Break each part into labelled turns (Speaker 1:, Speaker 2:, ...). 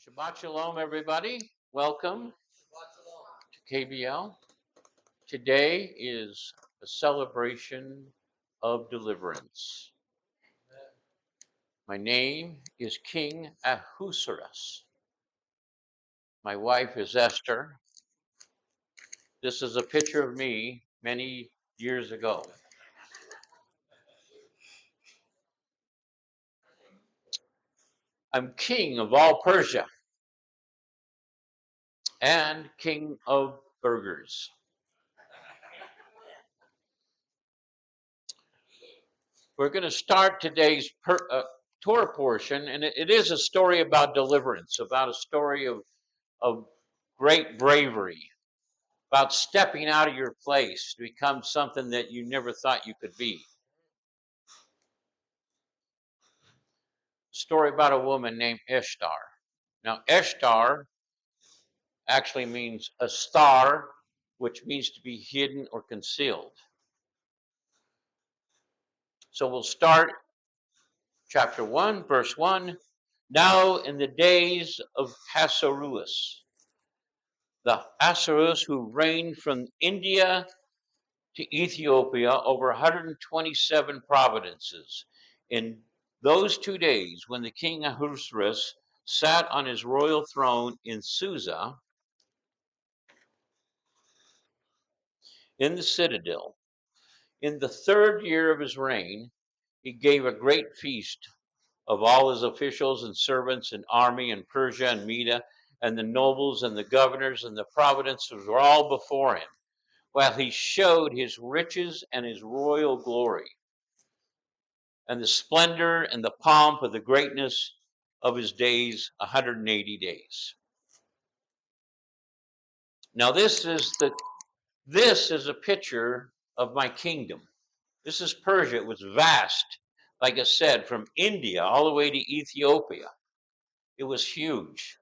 Speaker 1: Shabbat Shalom, everybody. Welcome to KBL. Today is a celebration of deliverance. My name is King Ahasuerus. My wife is Esther. This is a picture of me many years ago. I'm king of all Persia and king of burgers. We're going to start today's Torah portion, and it is a story about deliverance, about a story of great bravery, about stepping out of your place to become something that you never thought you could be. Story about a woman named Ishtar. Now, Ishtar actually means a star, which means to be hidden or concealed. So we'll start chapter 1, verse 1. Now in the days of Ahasuerus, the Ahasuerus who reigned from India to Ethiopia over 127 provinces. In those 2 days, when the king Ahasuerus sat on his royal throne in Susa, in the citadel, in the 3rd year of his reign, he gave a great feast of all his officials and servants and army in Persia and Media, and the nobles and the governors and the provinces were all before him, while he showed his riches and his royal glory, and the splendor and the pomp of the greatness of his days, 180 days. Now this is a picture of my kingdom. This is Persia. It was vast, like I said, from India all the way to Ethiopia. It was huge.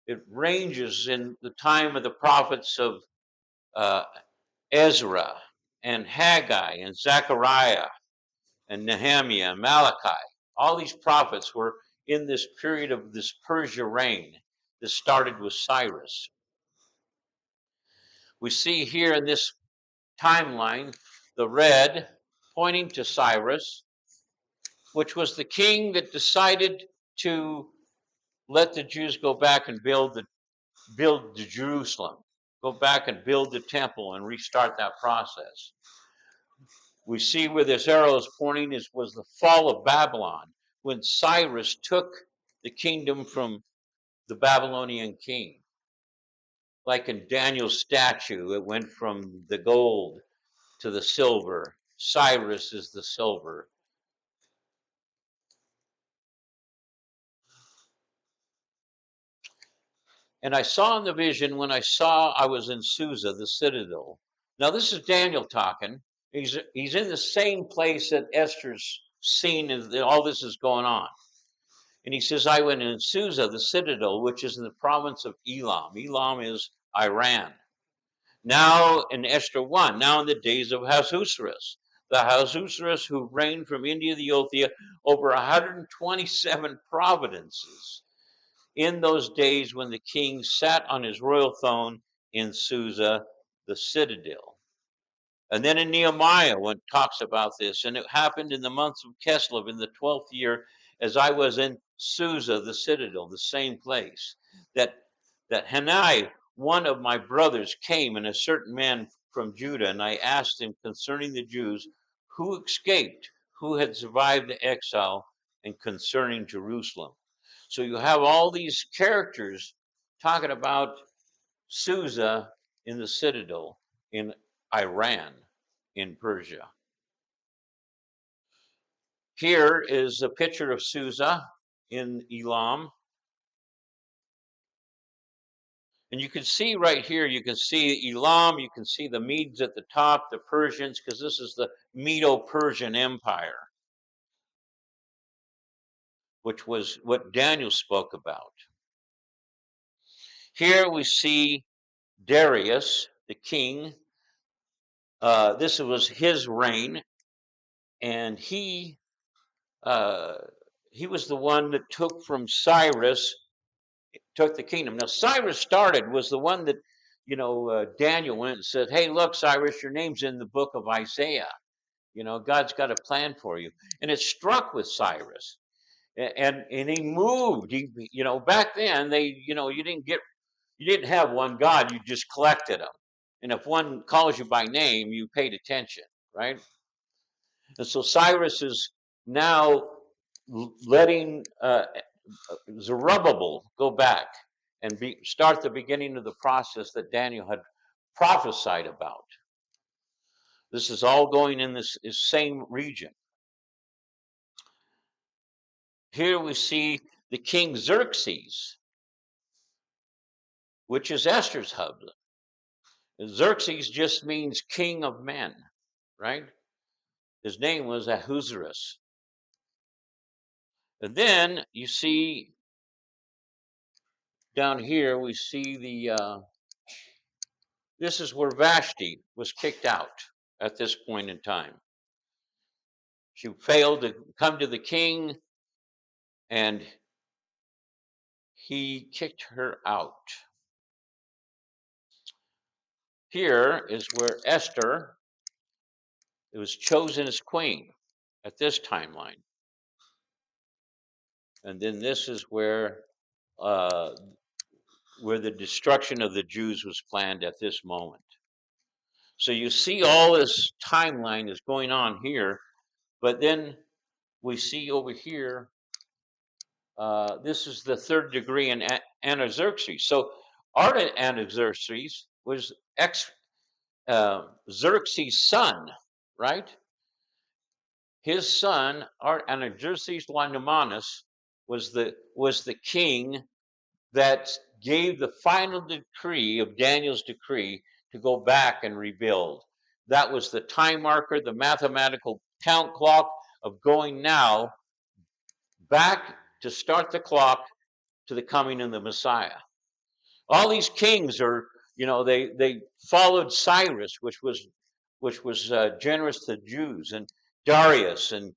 Speaker 1: It ranges in the time of the prophets of uh, Ezra and Haggai and Zechariah and Nehemiah and Malachi. All these prophets were in this period of this Persia reign that started with Cyrus. We see here in this timeline the red pointing to Cyrus, which was the king that decided to let the Jews go back and build the Jerusalem, go back and build the temple and restart that process. We see where this arrow is pointing was the fall of Babylon, when Cyrus took the kingdom from the Babylonian king. Like in Daniel's statue, it went from the gold to the silver. Cyrus is the silver. And I saw in the vision when I was in Susa, the citadel. Now this is Daniel talking. He's in the same place that Esther's seen as all this is going on. And he says, I went in Susa, the citadel, which is in the province of Elam. Elam is Iran. Now in Esther 1, now in the days of Ahasuerus, the Ahasuerus who reigned from India to Ethiopia over 127 provinces, in those days when the king sat on his royal throne in Susa, the citadel. And then in Nehemiah, when it talks about this, and it happened in the months of Kislev in the 12th year, as I was in Susa, the citadel, the same place, that Hanai, one of my brothers, came, and a certain man from Judah, and I asked him concerning the Jews, who escaped, who had survived the exile, and concerning Jerusalem. So you have all these characters talking about Susa in the citadel in Iran, in Persia. Here is a picture of Susa in Elam. And you can see right here, you can see Elam, you can see the Medes at the top, the Persians, because this is the Medo-Persian Empire, which was what Daniel spoke about. Here we see Darius, the king. This was his reign, and he uh, he was the one that took from Cyrus, took the kingdom. Now Cyrus was the one that, Daniel went and said, "Hey, look, Cyrus, your name's in the book of Isaiah. God's got a plan for you." And it struck with Cyrus, and he moved. Back then you didn't have one God. You just collected them, and if one calls you by name, you paid attention, right? And so Cyrus is now letting Zerubbabel go back and start the beginning of the process that Daniel had prophesied about. This is all going in this same region. Here we see the king Xerxes, which is Esther's husband. Xerxes just means king of men, right? His name was Ahasuerus. And then you see down here, we see this is where Vashti was kicked out at this point in time. She failed to come to the king, and he kicked her out. Here is where Esther was chosen as queen at this timeline. And then this is where the destruction of the Jews was planned at this moment. So you see all this timeline is going on here, but then we see over here, this is the third degree in Artaxerxes. So Artaxerxes was Xerxes' son, right? His son, Artaxerxes Longimanus, was the king that gave the final decree of Daniel's decree to go back and rebuild. That was the time marker, the mathematical count clock of going now back to start the clock to the coming of the Messiah. All these kings are, they followed Cyrus, which was generous to the Jews, and Darius and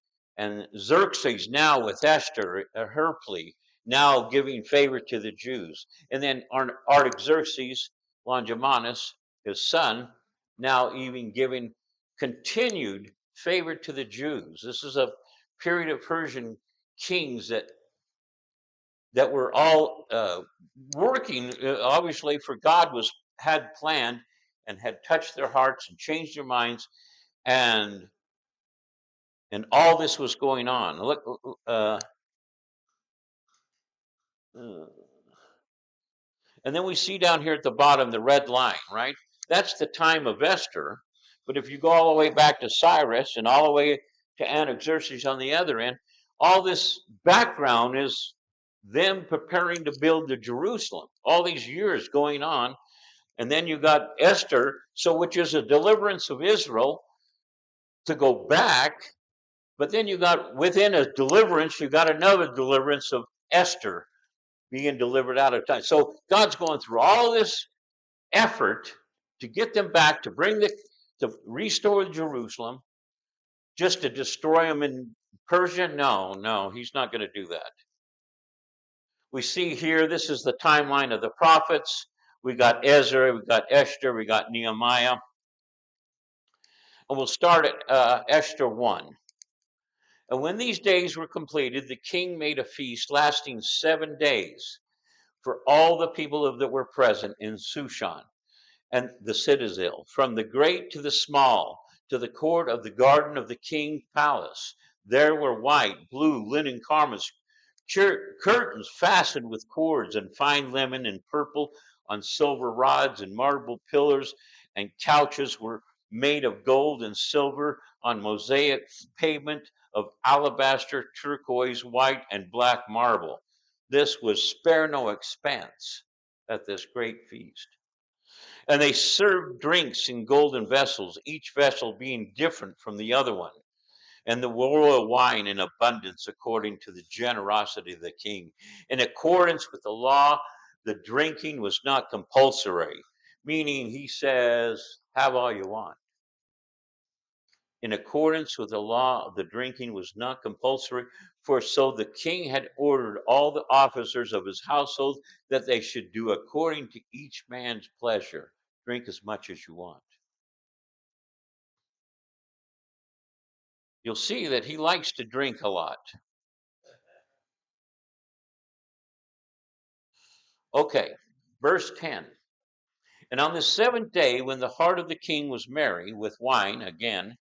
Speaker 1: Xerxes now with Esther, her plea, now giving favor to the Jews, and then Artaxerxes Longimanus, his son, now even giving continued favor to the Jews. This is a period of Persian kings that were all working, obviously, for God had planned and had touched their hearts and changed their minds, and all this was going on. Look, and then we see down here at the bottom the red line, right? That's the time of Esther. But if you go all the way back to Cyrus and all the way to Artaxerxes on the other end, all this background is them preparing to build the Jerusalem. All these years going on. And then you got Esther, which is a deliverance of Israel to go back. But then you got, within a deliverance, you got another deliverance of Esther being delivered out of time. So God's going through all this effort to get them back, to restore Jerusalem, just to destroy them in Persia. No, he's not going to do that. We see here, this is the timeline of the prophets. We got Ezra, we got Esther, we got Nehemiah. And we'll start at Esther 1. And when these days were completed, the king made a feast lasting 7 days for all the people that were present in Shushan and the citadel, from the great to the small, to the court of the garden of the king's palace. There were white, blue, linen garments, curtains fastened with cords, and fine linen and purple on silver rods, and marble pillars, and couches were made of gold and silver on mosaic pavement of alabaster, turquoise, white, and black marble. This was spare no expense at this great feast. And they served drinks in golden vessels, each vessel being different from the other one, and the royal wine in abundance according to the generosity of the king. In accordance with the law, the drinking was not compulsory, meaning he says, have all you want. in accordance with the law, the drinking was not compulsory, for so the king had ordered all the officers of his household that they should do according to each man's pleasure. Drink as much as you want. You'll see that he likes to drink a lot. Okay, verse 10. And on the seventh day, when the heart of the king was merry with wine again,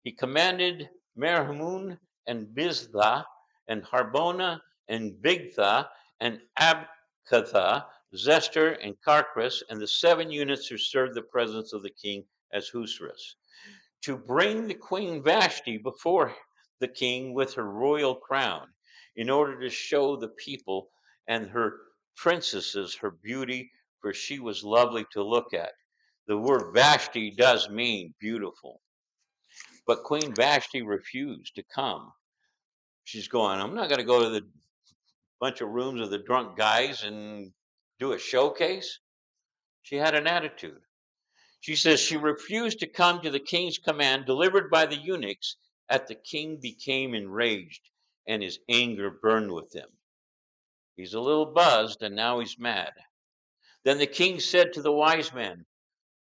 Speaker 1: he commanded Merhamun and Biztha and Harbona and Bigtha and Abkatha, Zester and Carcas, and the 7 eunuchs who served the presence of the king as husras, to bring the queen Vashti before the king with her royal crown, in order to show the people and her princesses her beauty, for she was lovely to look at. The word Vashti does mean beautiful. But Queen Vashti refused to come. She's going, I'm not going to go to the bunch of rooms of the drunk guys and do a showcase. She had an attitude. She says she refused to come to the king's command delivered by the eunuchs. At the king became enraged, and his anger burned with him. He's a little buzzed, and now he's mad. Then the king said to the wise men,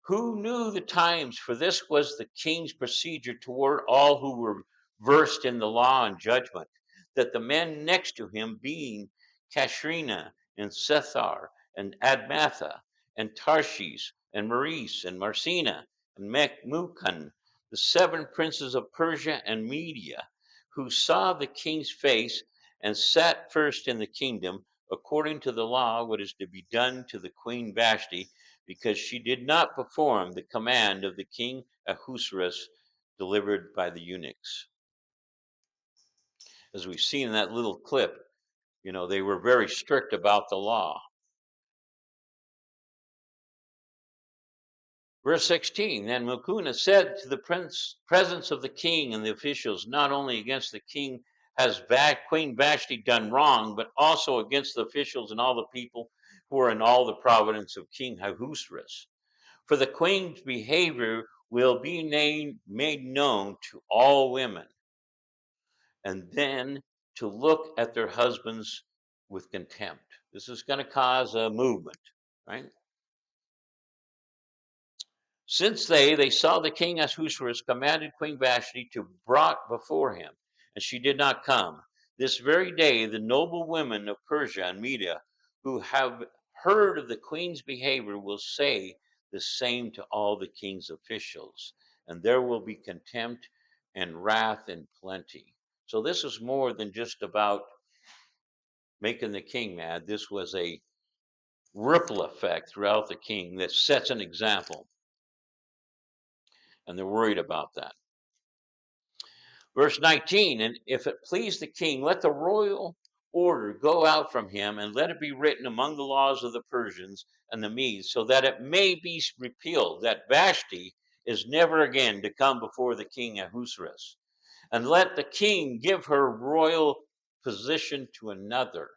Speaker 1: who knew the times? For this was the king's procedure toward all who were versed in the law and judgment, that the men next to him, being Kashrina and Sethar and Admatha and Tarshish and Maris and Marcina and Mechmukan, the 7 princes of Persia and Media, who saw the king's face and sat first in the kingdom, according to the law, what is to be done to the queen Vashti, because she did not perform the command of the king Ahasuerus delivered by the eunuchs. As we've seen in that little clip, they were very strict about the law. Verse 16, then Mukuna said to the presence of the king and the officials, not only against the king has Queen Vashti done wrong, but also against the officials and all the people who are in all the province of King Ahasuerus. For the queen's behavior will be made known to all women, and then to look at their husbands with contempt. This is going to cause a movement, right? Since they saw the king Ahasuerus commanded Queen Vashti to be brought before him, and she did not come. This very day, the noble women of Persia and Media, who have heard of the queen's behavior, will say the same to all the king's officials, and there will be contempt and wrath in plenty. So this is more than just about making the king mad. This was a ripple effect throughout the king that sets an example, and they're worried about that. Verse 19, and if it please the king, let the royal order go out from him, and let it be written among the laws of the Persians and the Medes, so that it may be repealed, that Vashti is never again to come before the king Ahasuerus. And let the king give her royal position to another,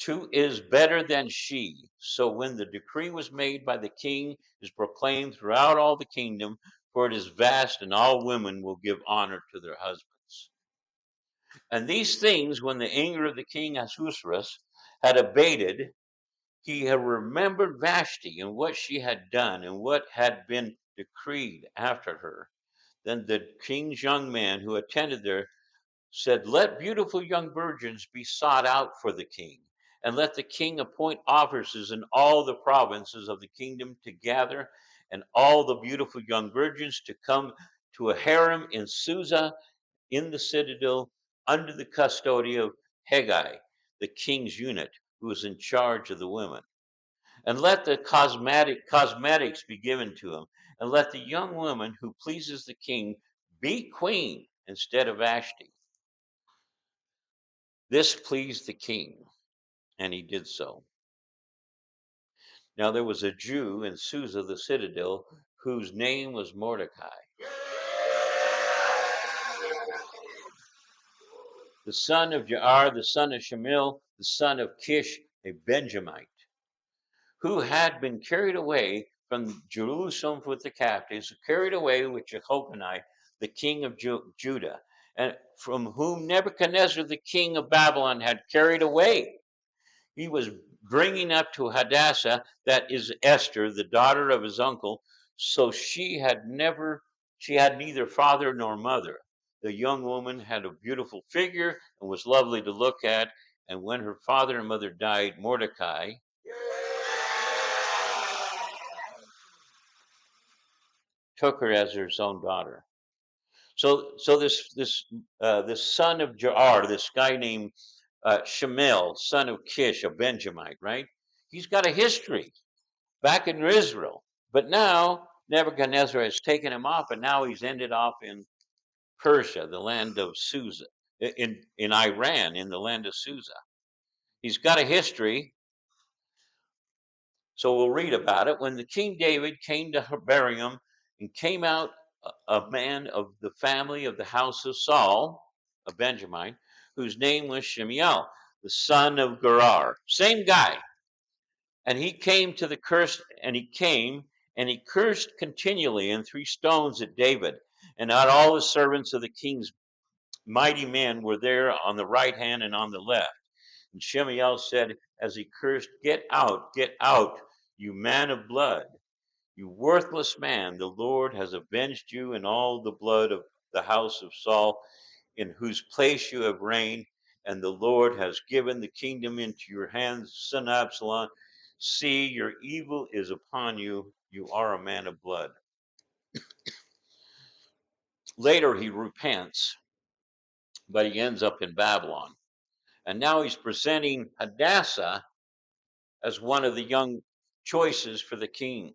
Speaker 1: who is better than she. So when the decree was made by the king, is proclaimed throughout all the kingdom, for it is vast, and all women will give honor to their husbands. And these things, when the anger of the king Ahasuerus had abated, he had remembered Vashti and what she had done and what had been decreed after her. Then the king's young men who attended there said, let beautiful young virgins be sought out for the king, and let the king appoint officers in all the provinces of the kingdom to gather, and all the beautiful young virgins to come to a harem in Susa, in the citadel, under the custody of Haggai, the king's eunuch, who is in charge of the women. And let the cosmetics be given to him, and let the young woman who pleases the king be queen instead of Vashti. This pleased the king, and he did so. Now there was a Jew in Susa, the citadel, whose name was Mordecai, the son of Jair, the son of Shemil, the son of Kish, a Benjamite, who had been carried away from Jerusalem with the captives, carried away with Jehonai, the king of Judah, and from whom Nebuchadnezzar, the king of Babylon, had carried away. He was bringing up to Hadassah, that is Esther, the daughter of his uncle. So she had neither father nor mother. The young woman had a beautiful figure and was lovely to look at. And when her father and mother died, Mordecai took her as his own daughter. So this son of Jair, this guy named Shemel, son of Kish, a Benjamite, right? He's got a history back in Israel. But now Nebuchadnezzar has taken him off, and now he's ended off in Persia, the land of Susa, in Iran, in the land of Susa. He's got a history, so we'll read about it. When the King David came to Hebarium and came out a man of the family of the house of Saul, a Benjamite, whose name was Shemiel, the son of Gerar. Same guy. And he came to the curse, and he came and he cursed continually and threw stones at David. And not all the servants of the king's mighty men were there on the right hand and on the left. And Shemiel said, as he cursed, get out, you man of blood, you worthless man. The Lord has avenged you and all the blood of the house of Saul, in whose place you have reigned, and the Lord has given the kingdom into your hands, son Absalom. See, your evil is upon you. You are a man of blood. Later, he repents, but he ends up in Babylon. And now he's presenting Hadassah as one of the young choices for the king.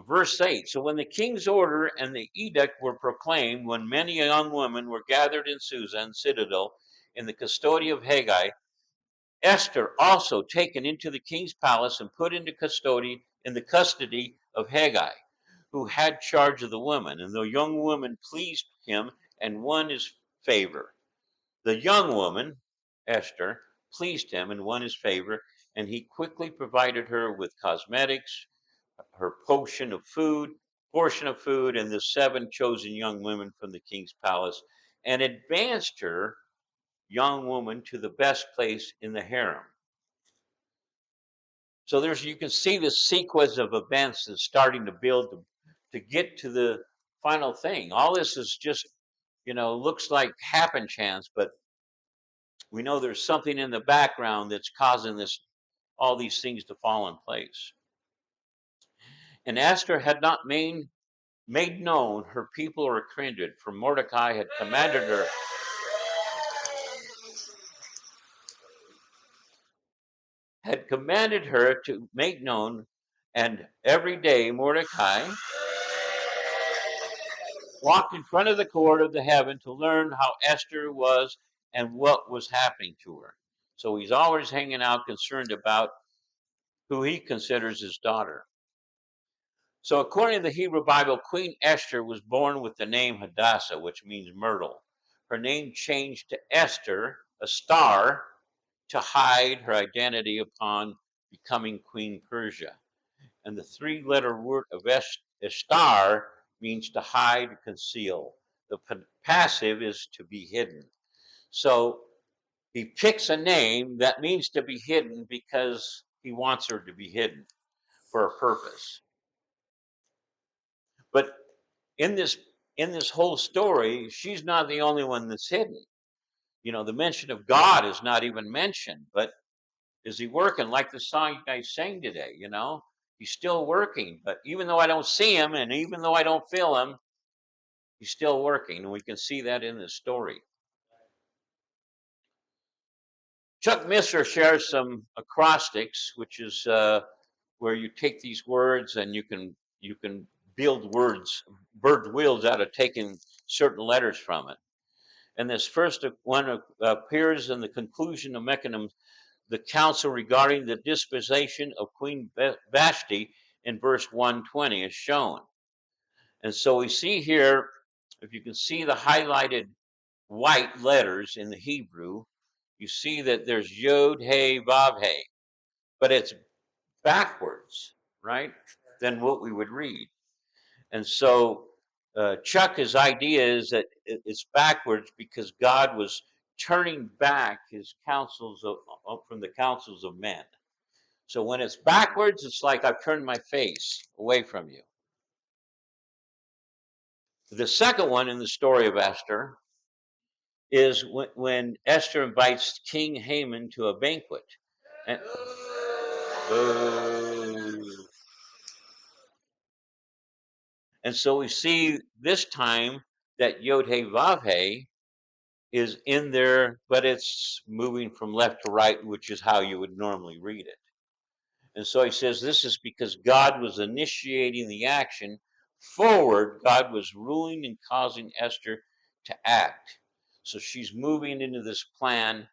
Speaker 1: Verse 8, so when the king's order and the edict were proclaimed, when many young women were gathered in Susa and citadel in the custody of Haggai, Esther also taken into the king's palace and put into custody of Haggai, who had charge of the women. And the young woman pleased him and won his favor. The young woman, Esther, pleased him and won his favor, and he quickly provided her with cosmetics, her portion of food, and the 7 chosen young women from the king's palace, and advanced her, young woman, to the best place in the harem. So you can see the sequence of events that's starting to build to get to the final thing. All this is just, looks like happen chance, but we know there's something in the background that's causing all these things to fall in place. And Esther had not made known her people or kindred, for Mordecai had commanded her to make known, and every day Mordecai walked in front of the court of the heaven to learn how Esther was and what was happening to her. So he's always hanging out, concerned about who he considers his daughter. So according to the Hebrew Bible, Queen Esther was born with the name Hadassah, which means myrtle. Her name changed to Esther, a star, to hide her identity upon becoming Queen Persia. And the 3-letter word of Estar means to hide, conceal. The passive is to be hidden. So he picks a name that means to be hidden because he wants her to be hidden for a purpose. But in this whole story, she's not the only one that's hidden. The mention of God is not even mentioned, but is he working like the song you guys sang today? He's still working, but even though I don't see him and even though I don't feel him, he's still working, and we can see that in this story. Chuck Misser shares some acrostics, which is where you take these words and you can build wheels out of taking certain letters from it. And this first one appears in the conclusion of Mechanim, the counsel regarding the disposition of Queen Vashti in verse 120 is shown. And so we see here, if you can see the highlighted white letters in the Hebrew, you see that there's Yod, Hey, Vav, Hey, but it's backwards, right, than what we would read. And so Chuck's idea is that it's backwards because God was turning back his counsels from the counsels of men. So when it's backwards, it's like I've turned my face away from you. The second one in the story of Esther is when Esther invites King Haman to a banquet. And, and so we see this time that Yod He Vav He is in there, but it's moving from left to right, which is how you would normally read it. And so he says this is because God was initiating the action forward. God was ruling and causing Esther to act. So she's moving into this plan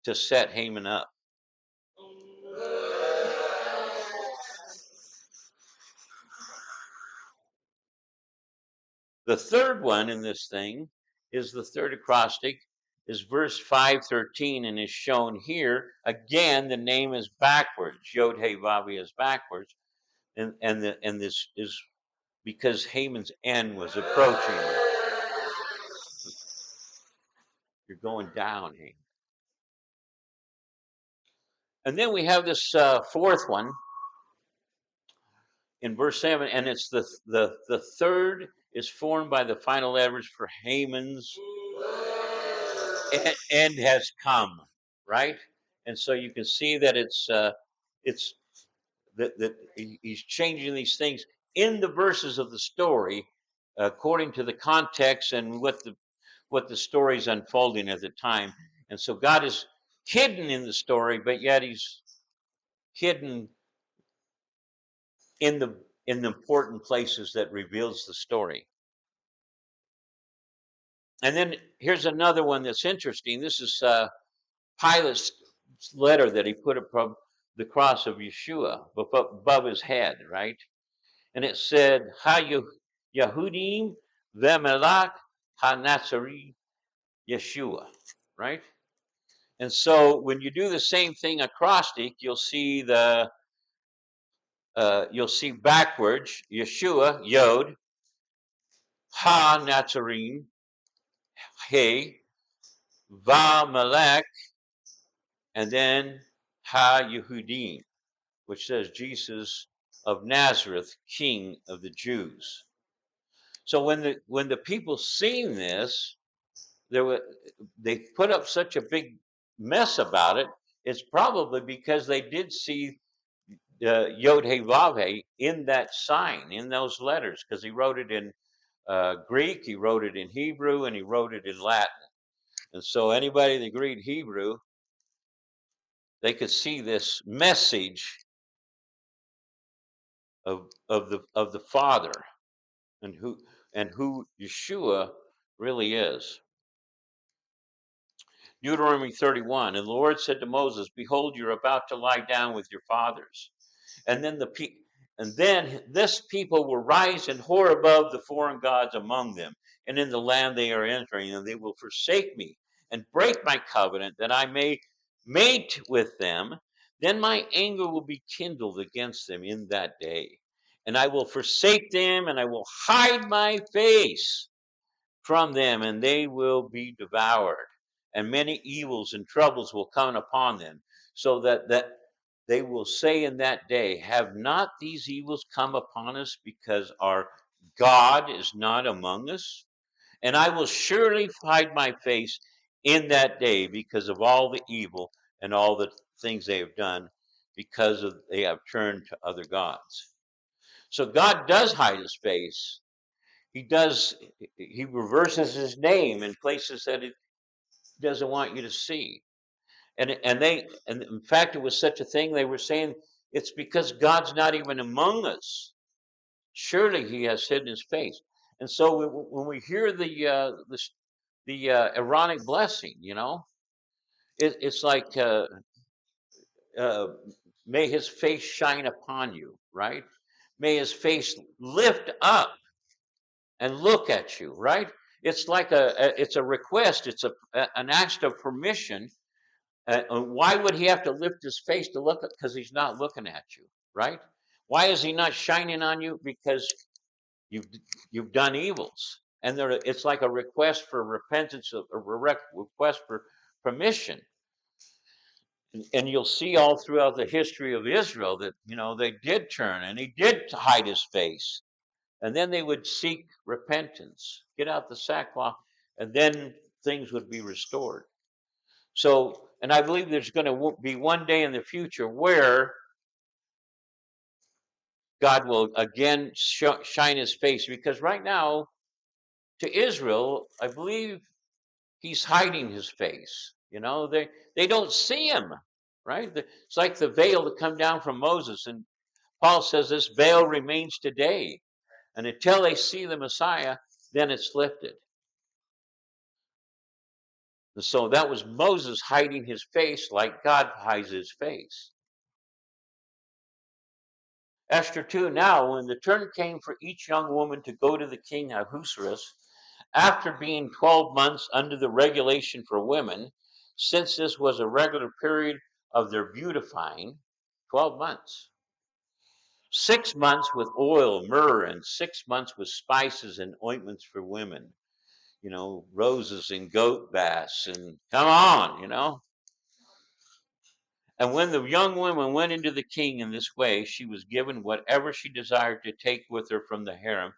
Speaker 1: to set Haman up. The third one in this thing is the third acrostic, is verse 513, and is shown here. Again, the name is backwards. Yod He Vav He is backwards. And this is because Haman's end was approaching. You're going down, Haman. And then we have this fourth one in verse 7, and it's the third is formed by the final letters for Haman's end has come, right? And so you can see that it's that he's changing these things in the verses of the story according to the context and what the story is unfolding at the time. And so God is hidden in the story, but yet he's hidden in the important places that reveals the story. And then here's another one that's interesting. This is Pilate's letter that he put above the cross of Yeshua, above his head, right? And it said, Ha Yehudim ve'melach ha-Nazari Yeshua, right? And so when you do the same thing acrostic, you'll see you'll see backwards Yeshua, Yod, Ha Nazarim, He, Va Melech, and then Ha Yehudim, which says Jesus of Nazareth, King of the Jews. So when the people seen this, they put up such a big mess about it. It's probably because they did see Yod He Vav He in that sign, in those letters, because he wrote it in Greek, he wrote it in Hebrew, and he wrote it in Latin. And so anybody that read Hebrew, they could see this message of the Father and who Yeshua really is. Deuteronomy 31, and the Lord said to Moses, "Behold, you're about to lie down with your fathers, and then this people will rise and whore above the foreign gods among them, and in the land they are entering, and they will forsake me and break my covenant that I may mate with them. Then my anger will be kindled against them in that day, and I will forsake them, and I will hide my face from them, and they will be devoured, and many evils and troubles will come upon them, so that they will say in that day, have not these evils come upon us because our God is not among us? And I will surely hide my face in that day because of all the evil and all the things they have done, because they have turned to other gods." So God does hide his face. He reverses his name in places that it doesn't want you to see. And in fact, it was such a thing, they were saying it's because God's not even among us. Surely he has hidden his face. And so when we hear the Aaronic blessing, it's like uh, may his face shine upon you, right? May his face lift up and look at you, right? It's like it's a request. It's an act of permission. Why would he have to lift his face to look at? Because he's not looking at you, right? Why is he not shining on you? Because You've you've done evils, and it's like a request for repentance, a request for permission. And you'll see all throughout the history of Israel that they did turn, and he did hide his face, and then they would seek repentance, get out the sackcloth, and then things would be restored. So, and I believe there's going to be one day in the future where God will again shine his face, because right now to Israel, I believe he's hiding his face. They don't see him, right? It's like the veil that come down from Moses, and Paul says this veil remains today, and until they see the Messiah, then it's lifted. And so that was Moses hiding his face like God hides his face. Esther 2, now when the turn came for each young woman to go to the king Ahasuerus, after being 12 months under the regulation for women, since this was a regular period of their beautifying, 12 months. 6 months with oil, myrrh, and 6 months with spices and ointments for women. Roses and goat baths, and come on. And when the young woman went into the king in this way, she was given whatever she desired to take with her from the harem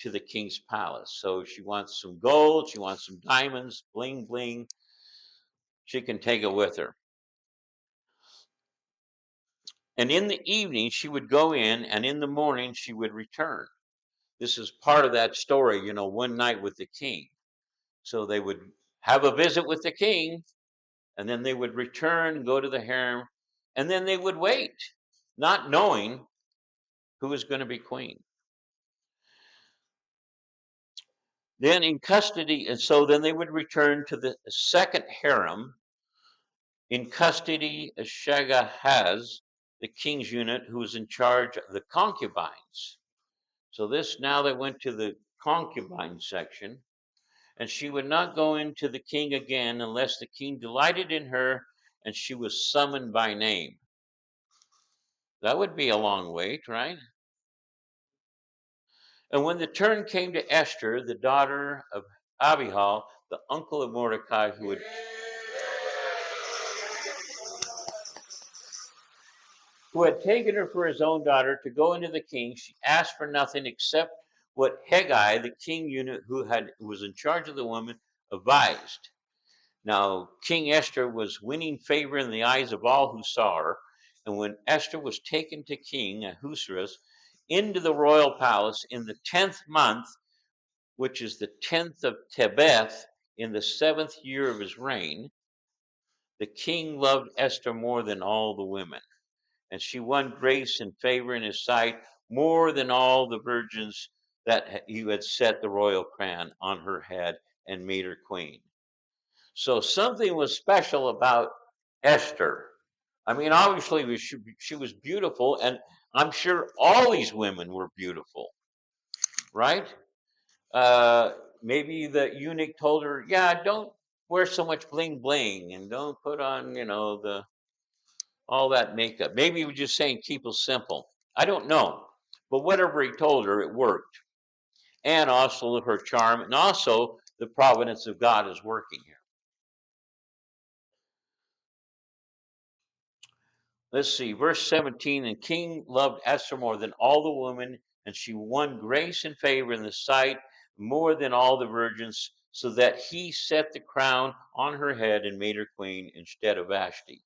Speaker 1: to the king's palace. So she wants some gold, she wants some diamonds, bling bling. She can take it with her. And in the evening she would go in, and in the morning she would return. This is part of that story, one night with the king. So they would have a visit with the king, and then they would return, go to the harem, and then they would wait, not knowing who was going to be queen. Then in custody, and so then they would return to the second harem. In custody, Shagahaz, the king's unit, who was in charge of the concubines. So this, now they went to the concubine section, and she would not go into the king again unless the king delighted in her and she was summoned by name. That would be a long wait, right? And when the turn came to Esther, the daughter of Abihail, the uncle of Mordecai, who had taken her for his own daughter to go into the king, she asked for nothing except what Haggai, the king eunuch who was in charge of the woman, advised. Now, King Esther was winning favor in the eyes of all who saw her, and when Esther was taken to King Ahasuerus into the royal palace in the 10th month, which is the 10th of Tebeth, in the 7th year of his reign, the king loved Esther more than all the women, and she won grace and favor in his sight more than all the virgins that he had set the royal crown on her head and made her queen. So something was special about Esther. I mean, obviously she was beautiful, and I'm sure all these women were beautiful, right? Uh, Maybe the eunuch told her, "Yeah, don't wear so much bling bling, and don't put on, the all that makeup." Maybe he was just saying keep it simple. I don't know, but whatever he told her, it worked, and also her charm, and also the providence of God is working here. Let's see, verse 17, and King loved Esther more than all the women, and she won grace and favor in the sight more than all the virgins, so that he set the crown on her head and made her queen instead of Vashti.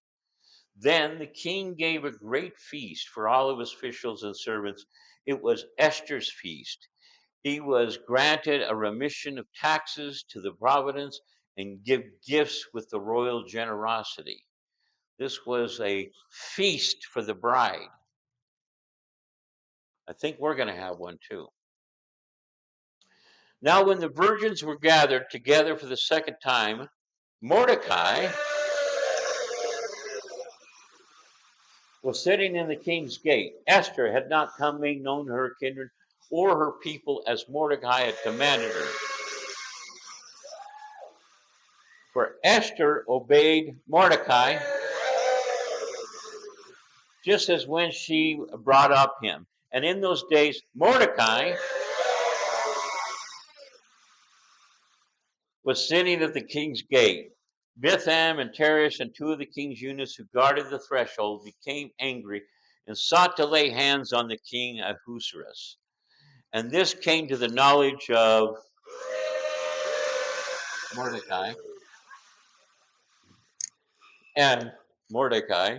Speaker 1: Then the king gave a great feast for all of his officials and servants. It was Esther's feast. He was granted a remission of taxes to the providence and give gifts with the royal generosity. This was a feast for the bride. I think we're going to have one too. Now, when the virgins were gathered together for the second time, Mordecai was sitting in the king's gate. Esther had not come made known to her kindred or her people as Mordecai had commanded her. For Esther obeyed Mordecai just as when she brought up him. And in those days, Mordecai was sitting at the king's gate. Bitham and Teresh and two of the king's eunuchs who guarded the threshold became angry and sought to lay hands on the king Ahasuerus. And this came to the knowledge of Mordecai. And Mordecai,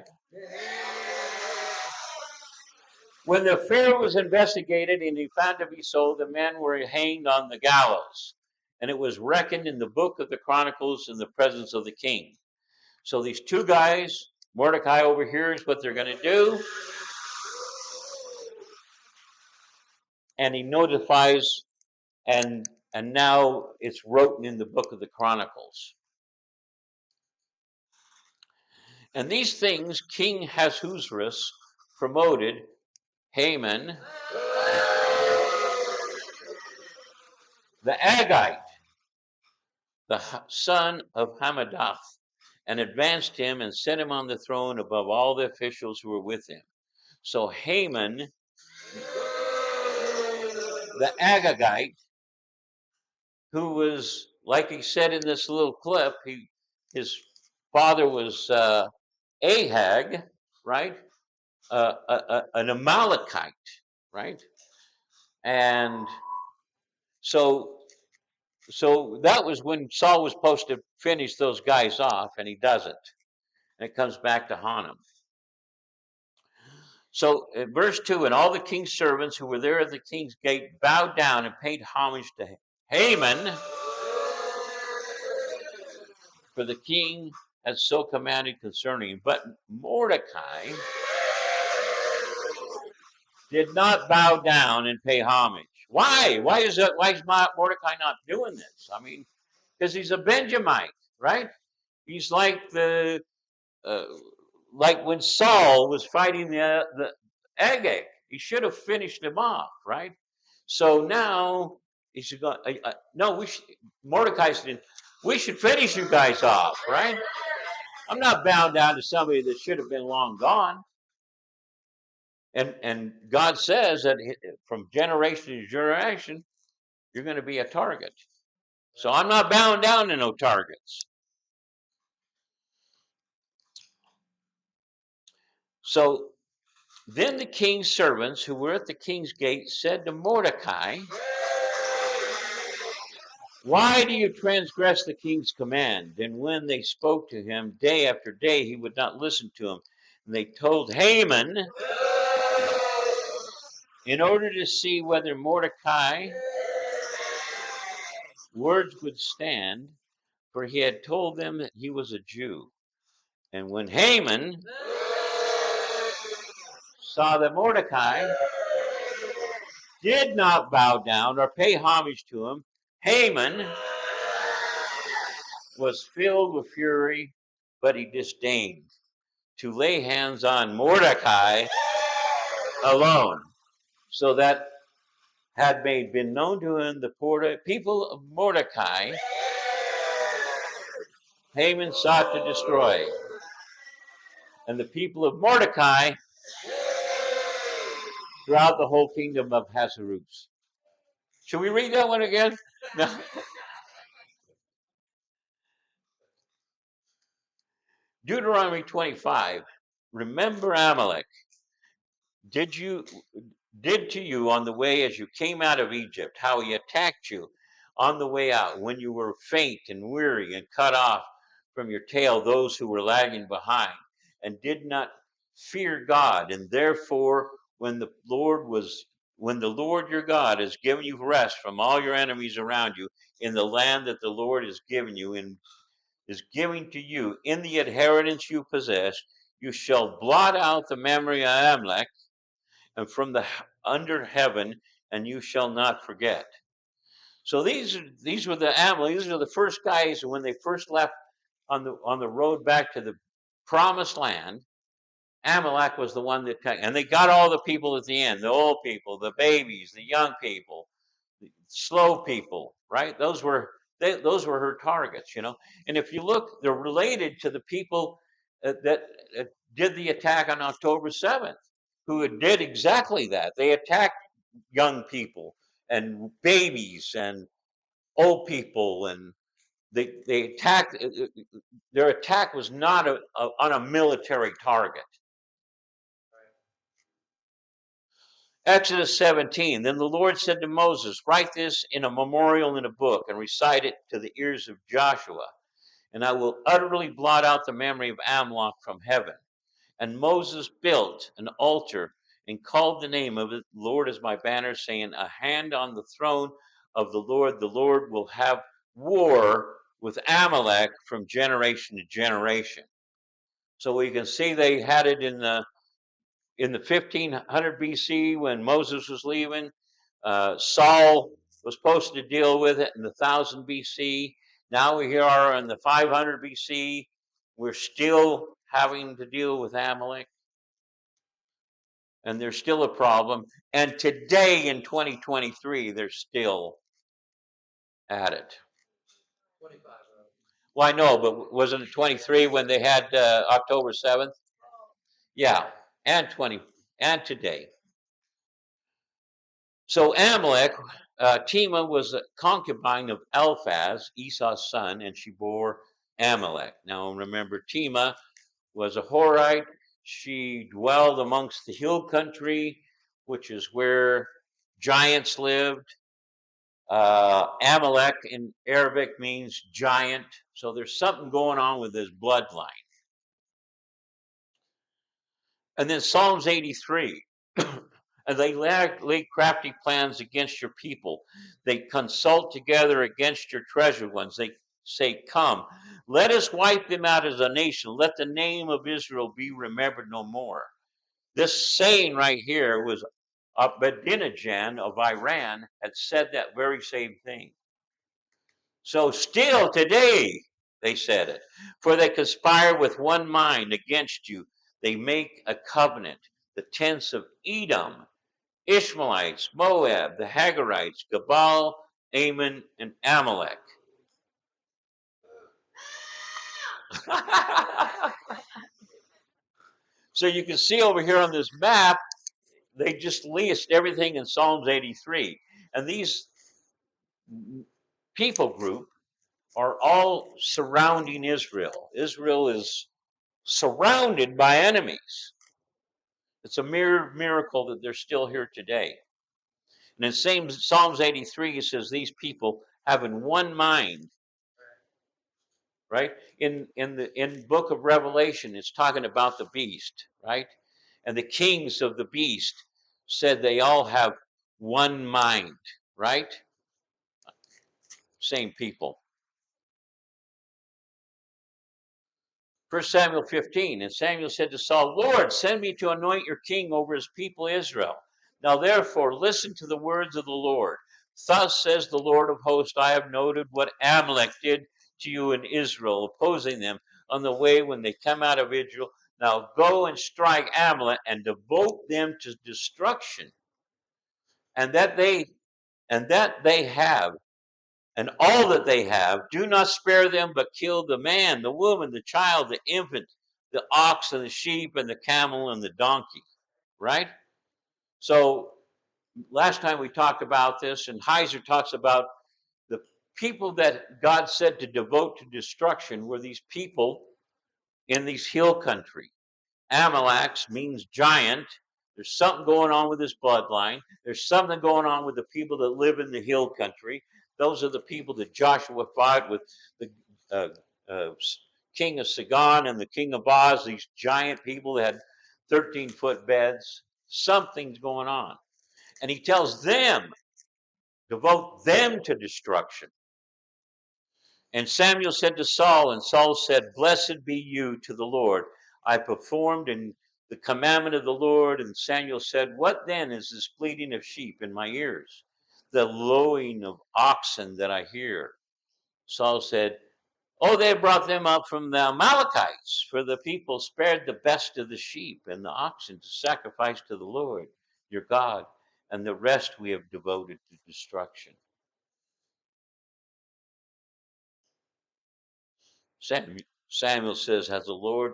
Speaker 1: when the affair was investigated and he found to be so, the men were hanged on the gallows. And it was reckoned in the book of the Chronicles in the presence of the king. So these two guys, Mordecai overhears what they're going to do, and he notifies, and now it's written in the book of the Chronicles. And these things King Ahasuerus promoted Haman, the Agagite, the son of Hammedatha, and advanced him and set him on the throne above all the officials who were with him. So Haman, the Agagite, who was, like he said in this little clip, his father was Ahag, right? An Amalekite, right? And so that was when Saul was supposed to finish those guys off, and he doesn't. And it comes back to haunt him. So in verse 2, and all the king's servants who were there at the king's gate bowed down and paid homage to Haman, for the king had so commanded concerning him. But Mordecai did not bow down and pay homage. Why? Why is Mordecai not doing this? I mean, because he's a Benjamite, right? He's like like when Saul was fighting the Agag. He should have finished him off, right? So now he's going. No, Mordecai said, we should finish you guys off, right? I'm not bound down to somebody that should have been long gone. And God says that from generation to generation, you're going to be a target. So I'm not bound down to no targets. So then the king's servants who were at the king's gate said to Mordecai, why do you transgress the king's command? And when they spoke to him day after day, he would not listen to them. And they told Haman, in order to see whether Mordecai words would stand, for he had told them that he was a Jew. And when Haman saw that Mordecai did not bow down or pay homage to him, Haman was filled with fury, but he disdained to lay hands on Mordecai alone. So that had been known to him, the people of Mordecai, Haman sought to destroy. And the people of Mordecai throughout the whole kingdom of Ahasuerus. Should we read that one again? No. Deuteronomy 25. Remember Amalek did to you on the way as you came out of Egypt, how he attacked you on the way out when you were faint and weary and cut off from your tail those who were lagging behind and did not fear God. And therefore, when the Lord your God has given you rest from all your enemies around you in the land that the Lord has given you and is giving to you in the inheritance you possess, you shall blot out the memory of Amalek and from the under heaven, and you shall not forget. So these were the Amalek. These are the first guys when they first left on the road back to the promised land. Amalek was the one that, and they got all the people at the end, the old people, the babies, the young people, the slow people, right? Those were her targets, you know. And if you look, they're related to the people that did the attack on October 7th, who did exactly that. They attacked young people and babies and old people and They attacked. Their attack was not on a military target. Exodus 17. Then the Lord said to Moses, "Write this in a memorial in a book and recite it to the ears of Joshua, and I will utterly blot out the memory of Amalek from heaven." And Moses built an altar and called the name of it, "Lord is my banner," saying, "A hand on the throne of the Lord will have war with Amalek from generation to generation." So we can see they had it in the 1500 BC when Moses was leaving. Saul was supposed to deal with it in the 1000 BC. Now we are in the 500 BC. We're still having to deal with Amalek, and there's still a problem. And today in 2023, they're still at it. Well, I know, but wasn't it 23 when they had October 7th? Yeah, and 20, and today. So Amalek, Timah was a concubine of Eliphaz, Esau's son, and she bore Amalek. Now remember, Timah was a Horite. She dwelled amongst the hill country, which is where giants lived. Amalek in Arabic means giant. So there's something going on with this bloodline. And then Psalms 83. And they lay crafty plans against your people. They consult together against your treasured ones. They say, "Come, let us wipe them out as a nation. Let the name of Israel be remembered no more." This saying right here was Ahmadinejad of Iran had said that very same thing. So still today, they said it. "For they conspire with one mind against you. They make a covenant. The tents of Edom, Ishmaelites, Moab, the Hagarites, Gabal, Ammon, and Amalek." So you can see over here on this map, they just list everything in Psalms 83. And these people group are all surrounding Israel. Israel is surrounded by enemies. It's a miracle that they're still here today. And in same Psalms 83, it says these people have in one mind, right? In book of Revelation, it's talking about the beast, right? And the kings of the beast said they all have one mind, right? Same people. 1 Samuel 15, and Samuel said to Saul, "Lord, send me to anoint your king over his people Israel. Now therefore listen to the words of the Lord. Thus says the Lord of hosts, I have noted what Amalek did to you in Israel, opposing them on the way when they come out of Israel. Now go and strike Amalek and devote them to destruction, and that they have, and all that they have, do not spare them, but kill the man, the woman, the child, the infant, the ox and the sheep and the camel and the donkey." Right? So last time we talked about this, and Heiser talks about the people that God said to devote to destruction were these people in these hill country. Amalex means giant. There's something going on with this bloodline. There's something going on with the people that live in the hill country. Those are the people that Joshua fought with, the uh, uh, king of Sagan and the king of Oz, these giant people that had 13-foot beds. Something's going on. And he tells them, devote them to destruction. And Samuel said to Saul, and Saul said, "Blessed be you to the Lord. I performed in the commandment of the Lord." And Samuel said, "What then is this bleating of sheep in my ears, the lowing of oxen that I hear?" Saul said, "Oh, they brought them up from the Amalekites, for the people spared the best of the sheep and the oxen to sacrifice to the Lord your God, and the rest we have devoted to destruction." Samuel says, has the Lord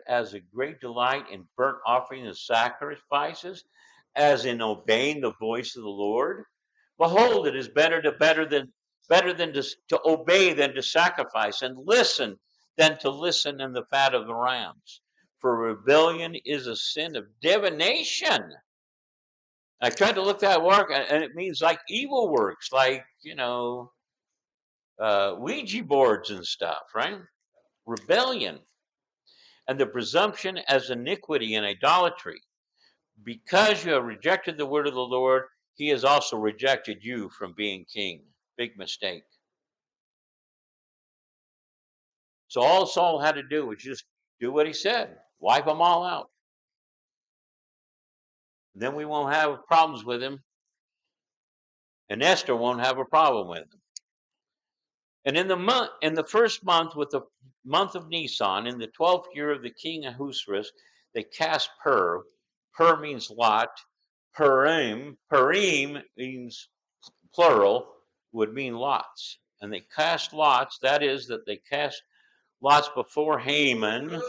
Speaker 1: as a great delight in burnt offering and sacrifices, as in obeying the voice of the Lord? Behold, it is better than better than to obey than to sacrifice, and listen than to listen in the fat of the rams. For rebellion is a sin of divination. I tried to look that word, and it means like evil works, like, Ouija boards and stuff, right? Rebellion. And the presumption as iniquity and idolatry. Because you have rejected the word of the Lord, he has also rejected you from being king. Big mistake. So all Saul had to do was just do what he said, wipe them all out. Then we won't have problems with him, and Esther won't have a problem with him. And in the first month, with the month of Nisan, in the 12th year of the king Ahasuerus, they cast Pur. Pur means lot. Purim means plural, would mean lots. And they cast lots, that is, that they cast lots before Haman,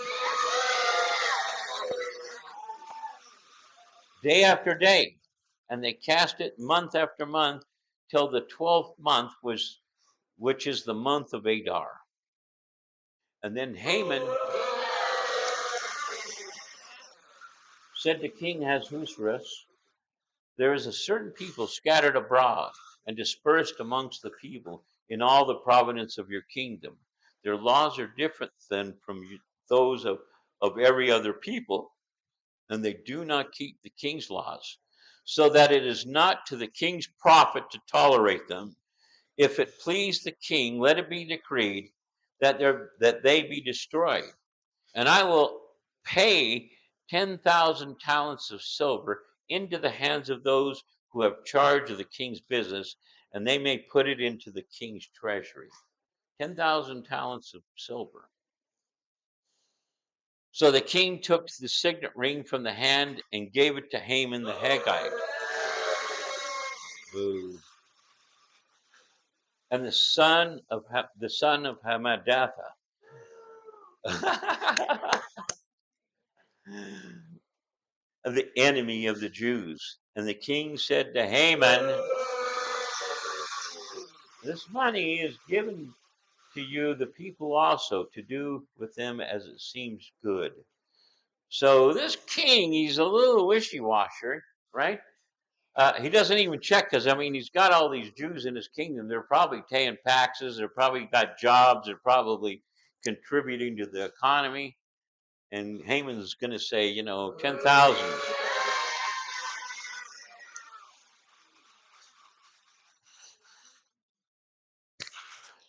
Speaker 1: day after day. And they cast it month after month till the 12th month which is the month of Adar. And then Haman said to King Ahasuerus, there is a certain people scattered abroad and dispersed amongst the people in all the province of your kingdom. Their laws are different than from those of every other people, and they do not keep the king's laws, so that it is not to the king's profit to tolerate them. If it please the king, let it be decreed that they be destroyed, and I will pay 10,000 talents of silver into the hands of those who have charge of the king's business, and they may put it into the king's treasury. 10,000 talents of silver. So the king took the signet ring from the hand and gave it to Haman the Haggite. Boo. And the son of Hammedatha, the enemy of the Jews. And the king said to Haman, this money is given to you, the people also, to do with them as it seems good. So this king, he's a little wishy-washy, right? He doesn't even check, because, I mean, he's got all these Jews in his kingdom. They're probably paying taxes. They're probably got jobs. They're probably contributing to the economy. And Haman's going to say, 10,000.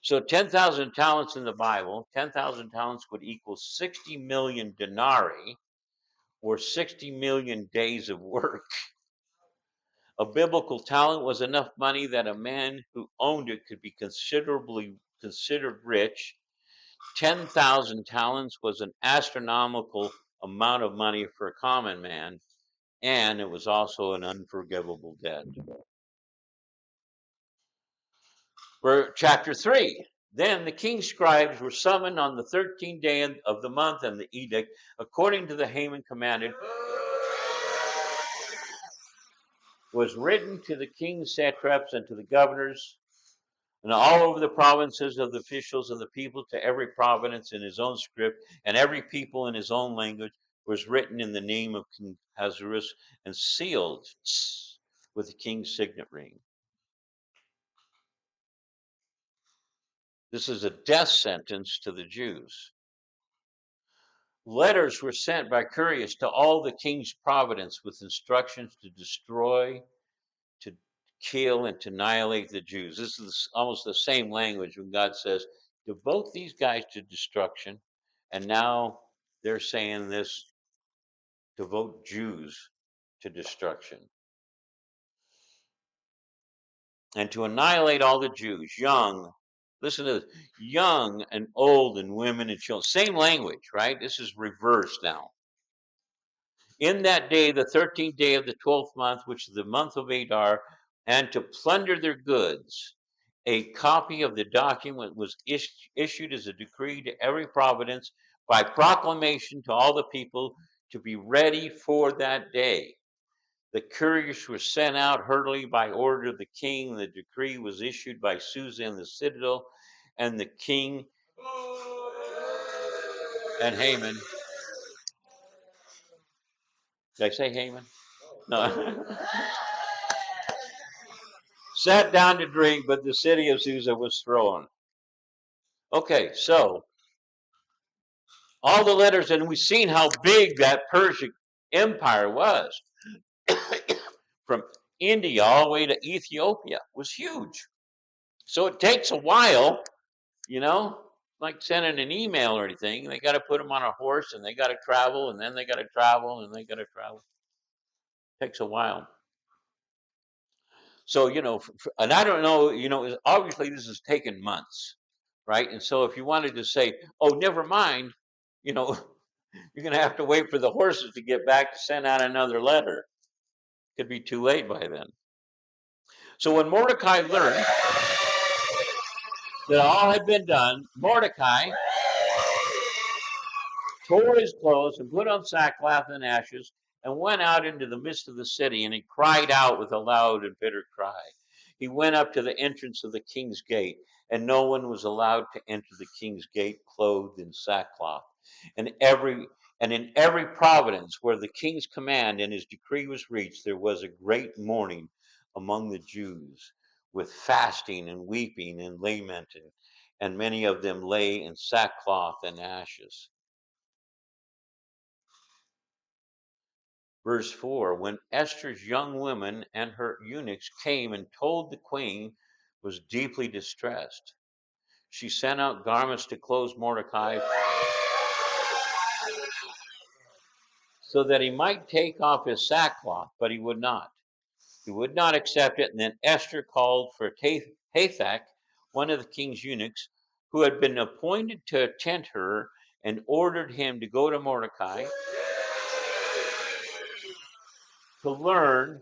Speaker 1: So 10,000 talents in the Bible, 10,000 talents would equal 60 million denarii, or 60 million days of work. A biblical talent was enough money that a man who owned it could be considered rich. 10,000 talents was an astronomical amount of money for a common man, and it was also an unforgivable debt. For chapter 3. Then the king's scribes were summoned on the 13th day of the month, and the edict, according to the Haman commanded, was written to the king's satraps and to the governors, and all over the provinces of the officials of the people, to every province in his own script, and every people in his own language, was written in the name of King Ahasuerus, and sealed with the king's signet ring. This is a death sentence to the Jews. Letters were sent by couriers to all the king's province with instructions to destroy, to kill, and to annihilate the Jews. This is almost the same language when God says, devote these guys to destruction. And now they're saying this, devote Jews to destruction. And to annihilate all the Jews, young, listen to this, young and old and women and children. Same language, right? This is reversed now. In that day, the 13th day of the 12th month, which is the month of Adar, and to plunder their goods. A copy of the document was issued as a decree to every province by proclamation to all the people to be ready for that day. The couriers were sent out hurriedly by order of the king. The decree was issued by Susa in the citadel, and the king and Haman. Did I say Haman? No. Sat down to drink, but the city of Susa was thrown. Okay, so all the letters, and we've seen how big that Persian empire was. From India all the way to Ethiopia was huge. So it takes a while, you know, like sending an email or anything. They got to put them on a horse and they got to travel and then they got to travel and they got to travel. It takes a while. So, and I don't know, obviously this has taken months, right? And so if you wanted to say, oh, never mind, you know, you're going to have to wait for the horses to get back to send out another letter. Could be too late by then. So when Mordecai learned that all had been done, Mordecai tore his clothes and put on sackcloth and ashes and went out into the midst of the city, and he cried out with a loud and bitter cry. He went up to the entrance of the king's gate, and no one was allowed to enter the king's gate clothed in sackcloth. And in every province where the king's command and his decree was reached, there was a great mourning among the Jews, with fasting and weeping and lamenting, and many of them lay in sackcloth and ashes. Verse 4, when Esther's young women and her eunuchs came and told the queen was deeply distressed, she sent out garments to clothe Mordecai so that he might take off his sackcloth, but he would not. He would not accept it. And then Esther called for Hathach, one of the king's eunuchs, who had been appointed to attend her, and ordered him to go to Mordecai to learn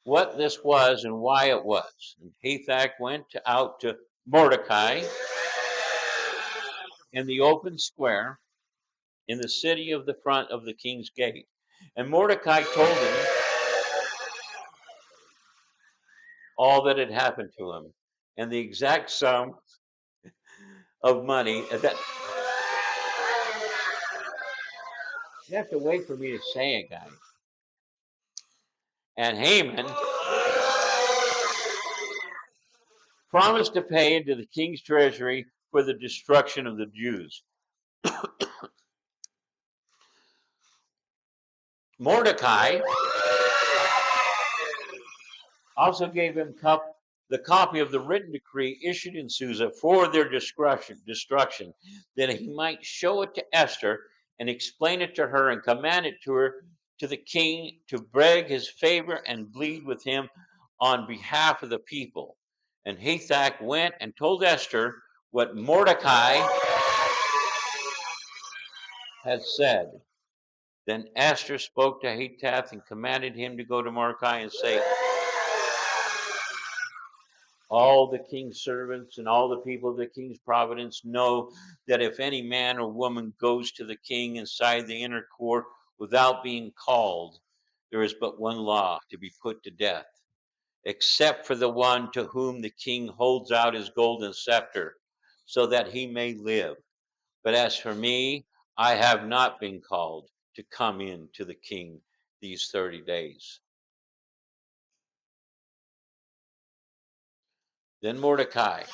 Speaker 1: what this was and why it was. And Hathach went out to Mordecai in the open square in the city of the front of the king's gate. And Mordecai told him all that had happened to him and the exact sum of money that you have to wait for me to say it, guys. And Haman promised to pay into the king's treasury for the destruction of the Jews. Mordecai also gave him the copy of the written decree issued in Susa for their destruction, that he might show it to Esther and explain it to her and command it to her, to the king, to beg his favor and plead with him on behalf of the people. And Hathach went and told Esther what Mordecai had said. Then Esther spoke to Hathach and commanded him to go to Mordecai and say, all the king's servants and all the people of the king's province know that if any man or woman goes to the king inside the inner court without being called, there is but one law, to be put to death, except for the one to whom the king holds out his golden scepter, so that he may live. But as for me, I have not been called to come in to the king these 30 days. Then Mordecai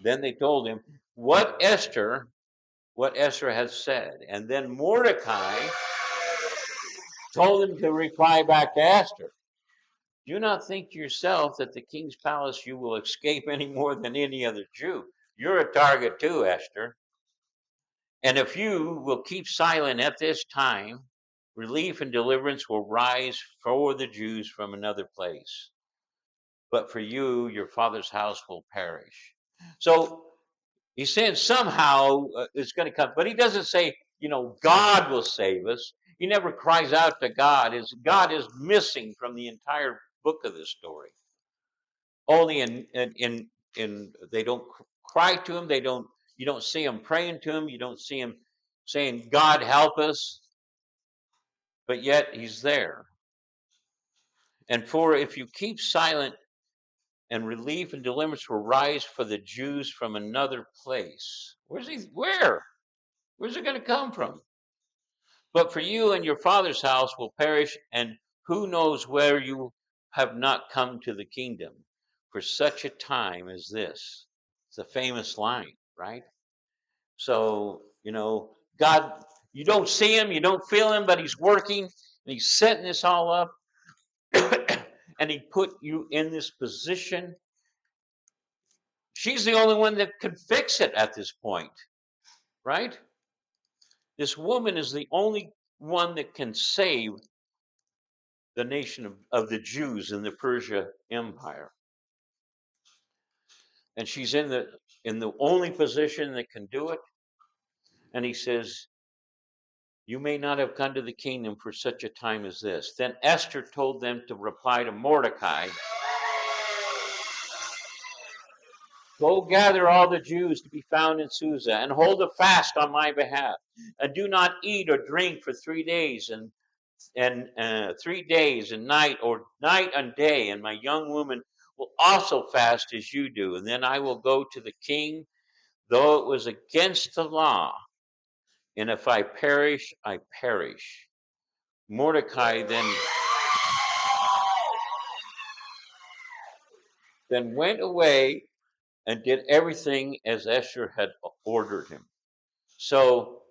Speaker 1: Then they told him what Esther had said. And then Mordecai told him to reply back to Esther. Do not think to yourself that the king's palace you will escape any more than any other Jew. You're a target too, Esther. And if you will keep silent at this time, relief and deliverance will rise for the Jews from another place. But for you, your father's house will perish. So he's saying somehow it's going to come, but he doesn't say, God will save us. He never cries out to God. God is missing from the entire book of this story. Only in they don't cry to him. You don't see him praying to him. You don't see him saying, God help us, but yet he's there. And for if you keep silent, and relief and deliverance will rise for the Jews from another place. Where's it going to come from? But for you and your father's house will perish, and who knows where you have not come to the kingdom for such a time as this. It's a famous line, right? So, God, you don't see him, you don't feel him, but he's working, and he's setting this all up. And he put you in this position. She's the only one that could fix it at this point, right? This woman is the only one that can save the nation of the Jews in the Persia Empire. And she's in the only position that can do it. And he says, you may not have come to the kingdom for such a time as this. Then Esther told them to reply to Mordecai, go gather all the Jews to be found in Susa and hold a fast on my behalf. And do not eat or drink for 3 days and 3 days and night and day, and my young woman will also fast as you do, and then I will go to the king, though it was against the law, and if I perish, I perish. Mordecai then went away and did everything as Esther had ordered him. So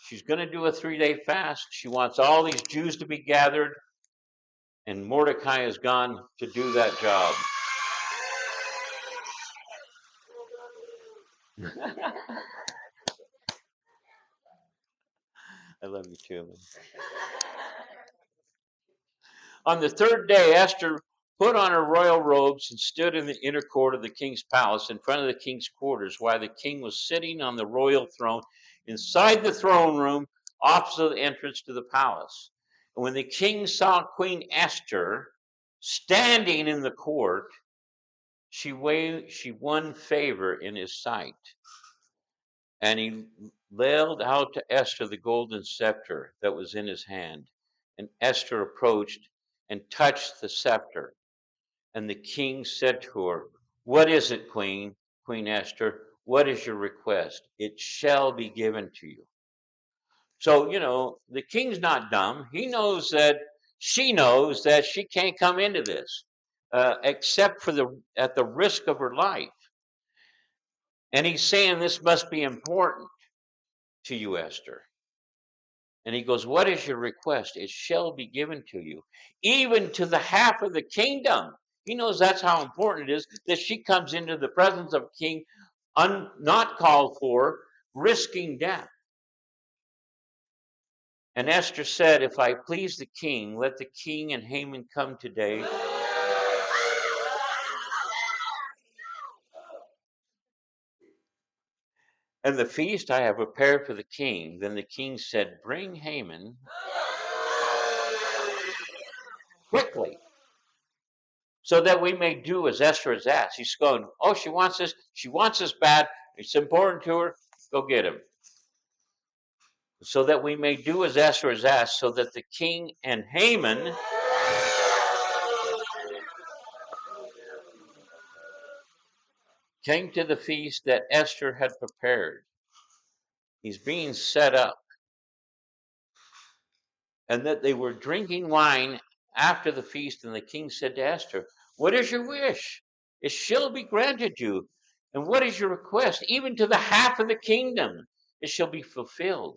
Speaker 1: she's going to do a 3-day fast. She wants all these Jews to be gathered, and Mordecai has gone to do that job. I love you too. On the 3rd day, Esther put on her royal robes and stood in the inner court of the king's palace in front of the king's quarters while the king was sitting on the royal throne inside the throne room opposite the entrance to the palace. And when the king saw Queen Esther standing in the court, she won favor in his sight. And he held out to Esther the golden scepter that was in his hand. And Esther approached and touched the scepter. And the king said to her, what is it, Queen Esther? What is your request? It shall be given to you. So, the king's not dumb. He knows that she can't come into this, except at the risk of her life. And he's saying this must be important to you, Esther. And he goes, what is your request? It shall be given to you, even to the half of the kingdom. He knows that's how important it is that she comes into the presence of a king not called for, risking death. And Esther said, if I please the king, let the king and Haman come today. And the feast I have prepared for the king. Then the king said, bring Haman quickly, so that we may do as Esther has asked. He's going, oh, she wants this bad. It's important to her. Go get him. So that we may do as Esther has asked, so that the king and Haman came to the feast that Esther had prepared. He's being set up. And that they were drinking wine after the feast, and the king said to Esther, what is your wish? It shall be granted you. And what is your request? Even to the half of the kingdom, it shall be fulfilled.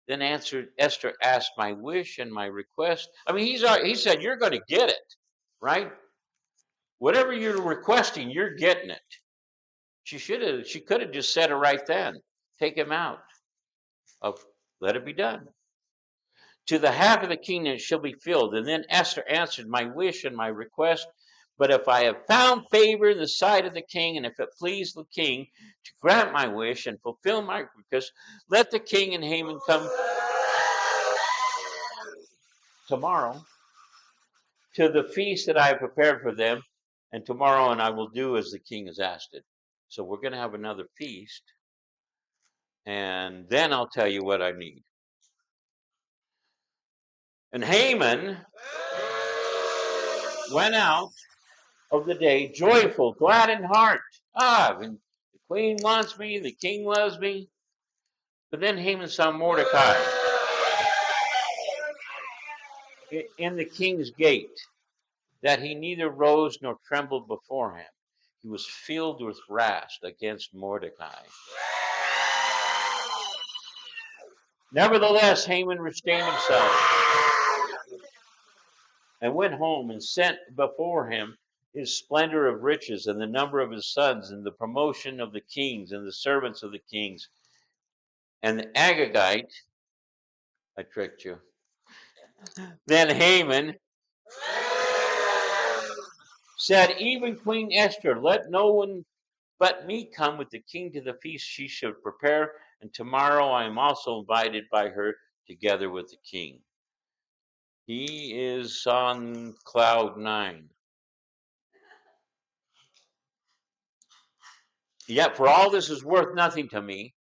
Speaker 1: Then answered Esther, asked my wish and my request. I mean, he said, you're going to get it, right? Whatever you're requesting, you're getting it. She could have just said it right then. Take him out. Let it be done. To the half of the kingdom it shall be filled. And then Esther answered, my wish and my request. But if I have found favor in the sight of the king, and if it please the king to grant my wish and fulfill my request, let the king and Haman come tomorrow to the feast that I have prepared for them, and tomorrow, and I will do as the king has asked it. So we're going to have another feast. and then I'll tell you what I need. And Haman went out of the day joyful, glad in heart. The queen wants me, the king loves me. But then Haman saw Mordecai in the king's gate, that he neither rose nor trembled before him. He was filled with wrath against Mordecai. Nevertheless, Haman restrained himself and went home and sent before him his splendor of riches and the number of his sons and the promotion of the kings and the servants of the kings. And the Agagite, I tricked you. Then Haman said, even Queen Esther, let no one but me come with the king to the feast she should prepare, and tomorrow I am also invited by her together with the king. He is on cloud 9. Yet for all this is worth nothing to me,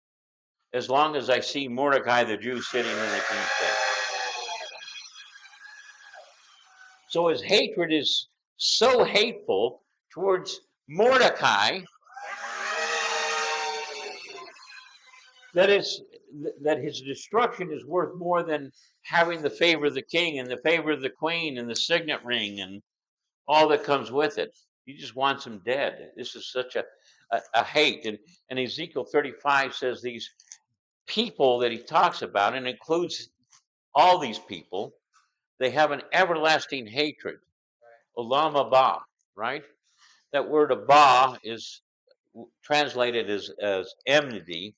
Speaker 1: as long as I see Mordecai the Jew sitting in the king's bed. So his hatred is so hateful towards Mordecai that his destruction is worth more than having the favor of the king and the favor of the queen and the signet ring and all that comes with it. He just wants him dead. This is such a hate. And Ezekiel 35 says these people that he talks about, and includes all these people, they have an everlasting hatred. Olam haba, right? That word abba is translated as enmity,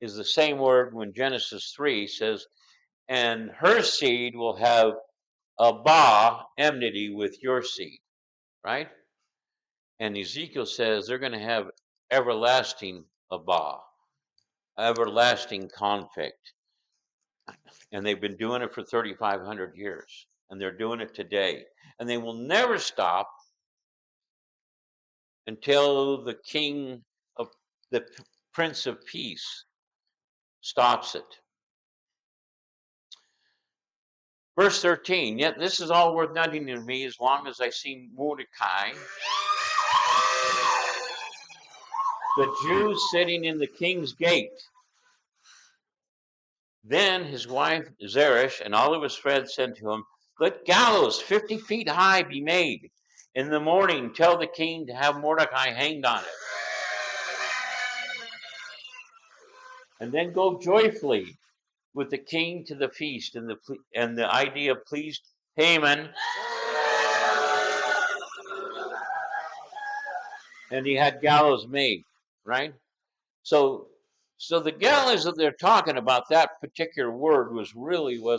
Speaker 1: is the same word when Genesis 3 says, and her seed will have abba, enmity with your seed, right? And Ezekiel says they're going to have everlasting abba, everlasting conflict. And they've been doing it for 3,500 years. And they're doing it today. And they will never stop until the king of the Prince of Peace stops it. Verse 13, yet this is all worth nothing to me as long as I see Mordecai, the Jew, sitting in the king's gate. Then his wife Zeresh and all of his friends said to him, let gallows 50 feet high be made. In the morning, tell the king to have Mordecai hanged on it. And then go joyfully with the king to the feast. And the idea pleased Haman. And he had gallows made, right? So the gallows that they're talking about, that particular word was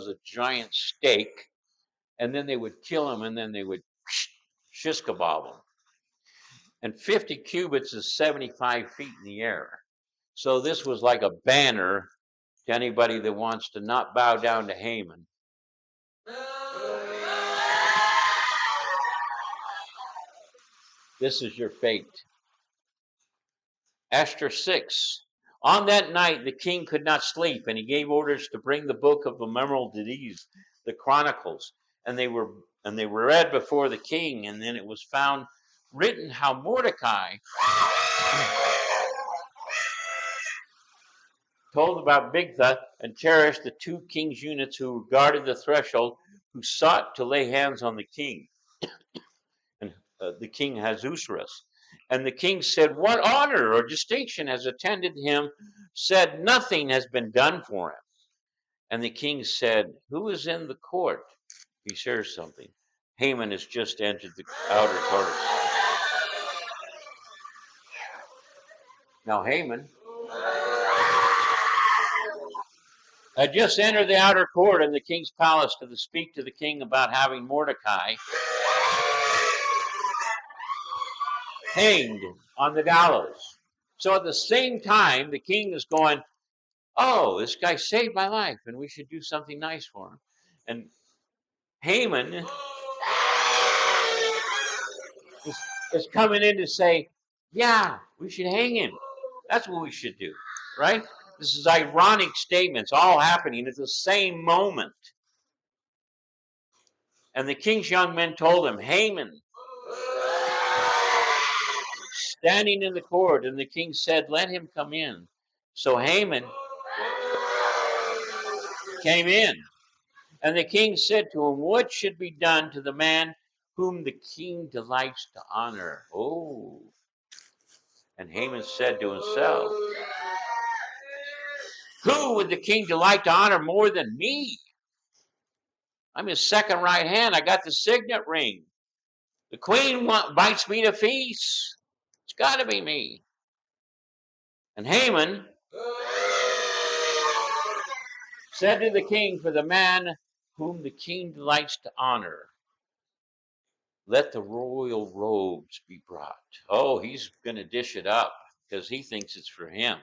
Speaker 1: a giant stake. And then they would kill him, and then they would shish kebab him. And 50 cubits is 75 feet in the air. So this was like a banner to anybody that wants to not bow down to Haman. This is your fate. Esther 6. On that night, the king could not sleep, and he gave orders to bring the book of the memorable deeds, the Chronicles, and they were read before the king. And then it was found written how Mordecai told about Bigtha and Teresh, the two king's eunuchs who guarded the threshold, who sought to lay hands on the king, and the king Ahasuerus. And the king said, what honor or distinction has attended him? Said, nothing has been done for him. And the king said, who is in the court? He shares something. Haman has just entered the outer court. Now Haman had just entered the outer court in the king's palace to speak to the king about having Mordecai hanged on the gallows. So at the same time, the king is going, oh, this guy saved my life, and we should do something nice for him. And Haman is coming in to say, yeah, we should hang him. That's what we should do, right? This is ironic statements all happening at the same moment. And the king's young men told him, Haman, standing in the court, and the king said, let him come in. So Haman came in, and the king said to him, what should be done to the man whom the king delights to honor? Oh. And Haman said to himself, who would the king delight to honor more than me? I'm his second right hand. I got the signet ring. The queen invites me to feast. It's got to be me. And Haman said to the king, for the man whom the king delights to honor, let the royal robes be brought. Oh, he's going to dish it up because he thinks it's for him.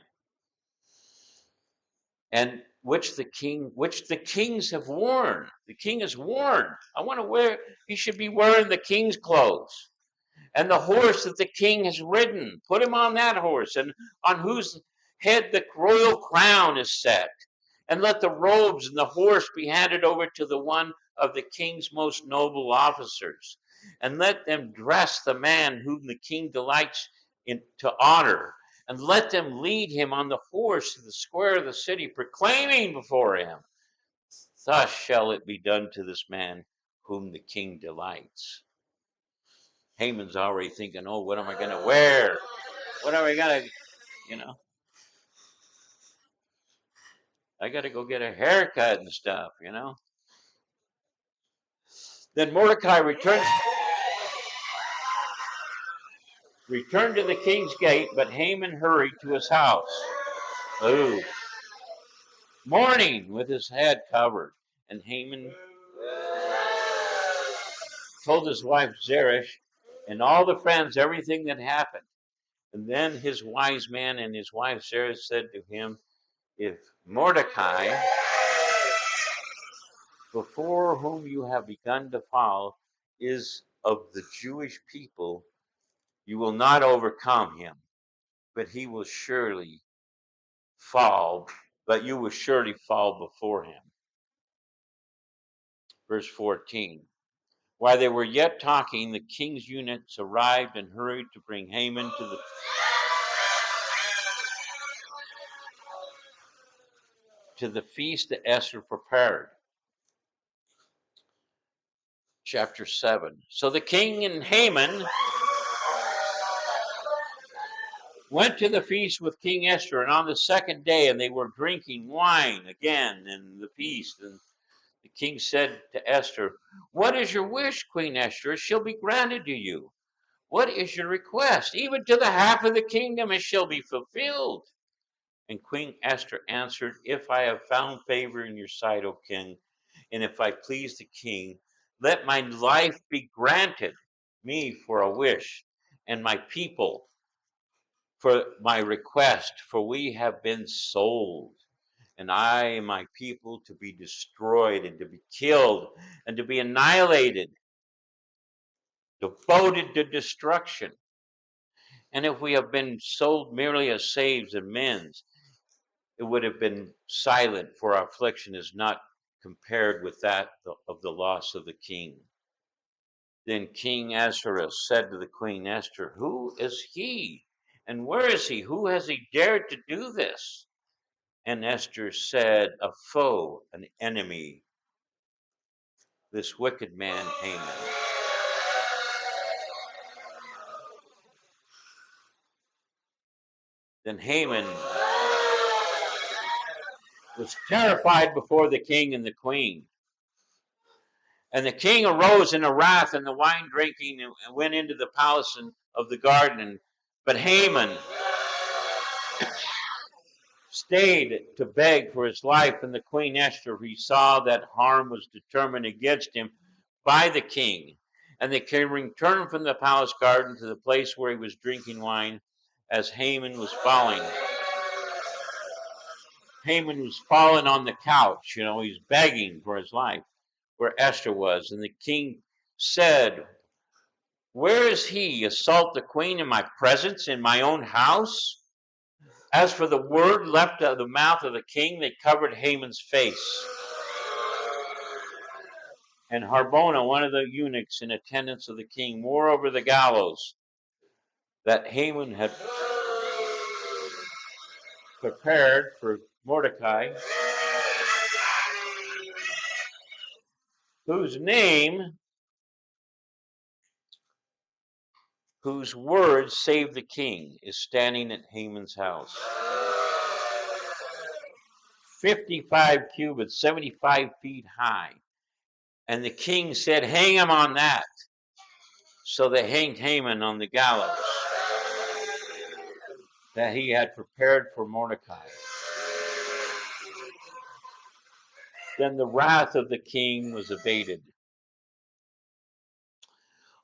Speaker 1: And which the kings have worn. The king has worn. He should be wearing the king's clothes. And the horse that the king has ridden, put him on that horse, and on whose head the royal crown is set. And let the robes and the horse be handed over to the one of the king's most noble officers. And let them dress the man whom the king delights to honor. And let them lead him on the horse to the square of the city, proclaiming before him, thus shall it be done to this man whom the king delights. Haman's already thinking, oh, what am I going to wear? What am I going to, I got to go get a haircut and stuff, Then Mordecai returned to the king's gate, but Haman hurried to his house. Oh, mourning with his head covered. And Haman told his wife Zeresh and all the friends everything that happened. And then his wise man and his wife Zeresh said to him, if Mordecai, before whom you have begun to fall, is of the Jewish people, you will not overcome him, but he will surely fall, but you will surely fall before him. Verse 14. While they were yet talking, the king's eunuchs arrived and hurried to bring Haman to the feast that Esther prepared. Chapter 7. So the king and Haman went to the feast with King Esther, and on the second day, and they were drinking wine again in the feast. And the king said to Esther, what is your wish, Queen Esther? It shall be granted to you. What is your request? Even to the half of the kingdom it shall be fulfilled. And Queen Esther answered, if I have found favor in your sight, O king, and if I please the king, let my life be granted me for a wish, and my people for my request, for we have been sold, and I and my people to be destroyed and to be killed and to be annihilated, devoted to destruction. And if we have been sold merely as slaves and men, it would have been silent, for our affliction is not compared with that of the loss of the king. Then King Ahasuerus said to the Queen Esther, who is he? And where is he? Who has he dared to do this? And Esther said, a foe, an enemy, this wicked man Haman. Then Haman was terrified before the king and the queen. And the king arose in a wrath and the wine drinking and went into the palace of the garden. But Haman stayed to beg for his life, and the Queen Esther, he saw that harm was determined against him by the king. And the king returned from the palace garden to the place where he was drinking wine as Haman was falling. Haman was fallen on the couch, he's begging for his life where Esther was. And the king said, where is he? Assault the queen in my presence, in my own house? As for the word left out of the mouth of the king, they covered Haman's face. And Harbona, one of the eunuchs in attendance of the king, wore over the gallows that Haman had prepared for Mordecai, whose words saved the king, is standing at Haman's house. 55 cubits, 75 feet high. And the king said, hang him on that. So they hanged Haman on the gallows that he had prepared for Mordecai. Then the wrath of the king was abated.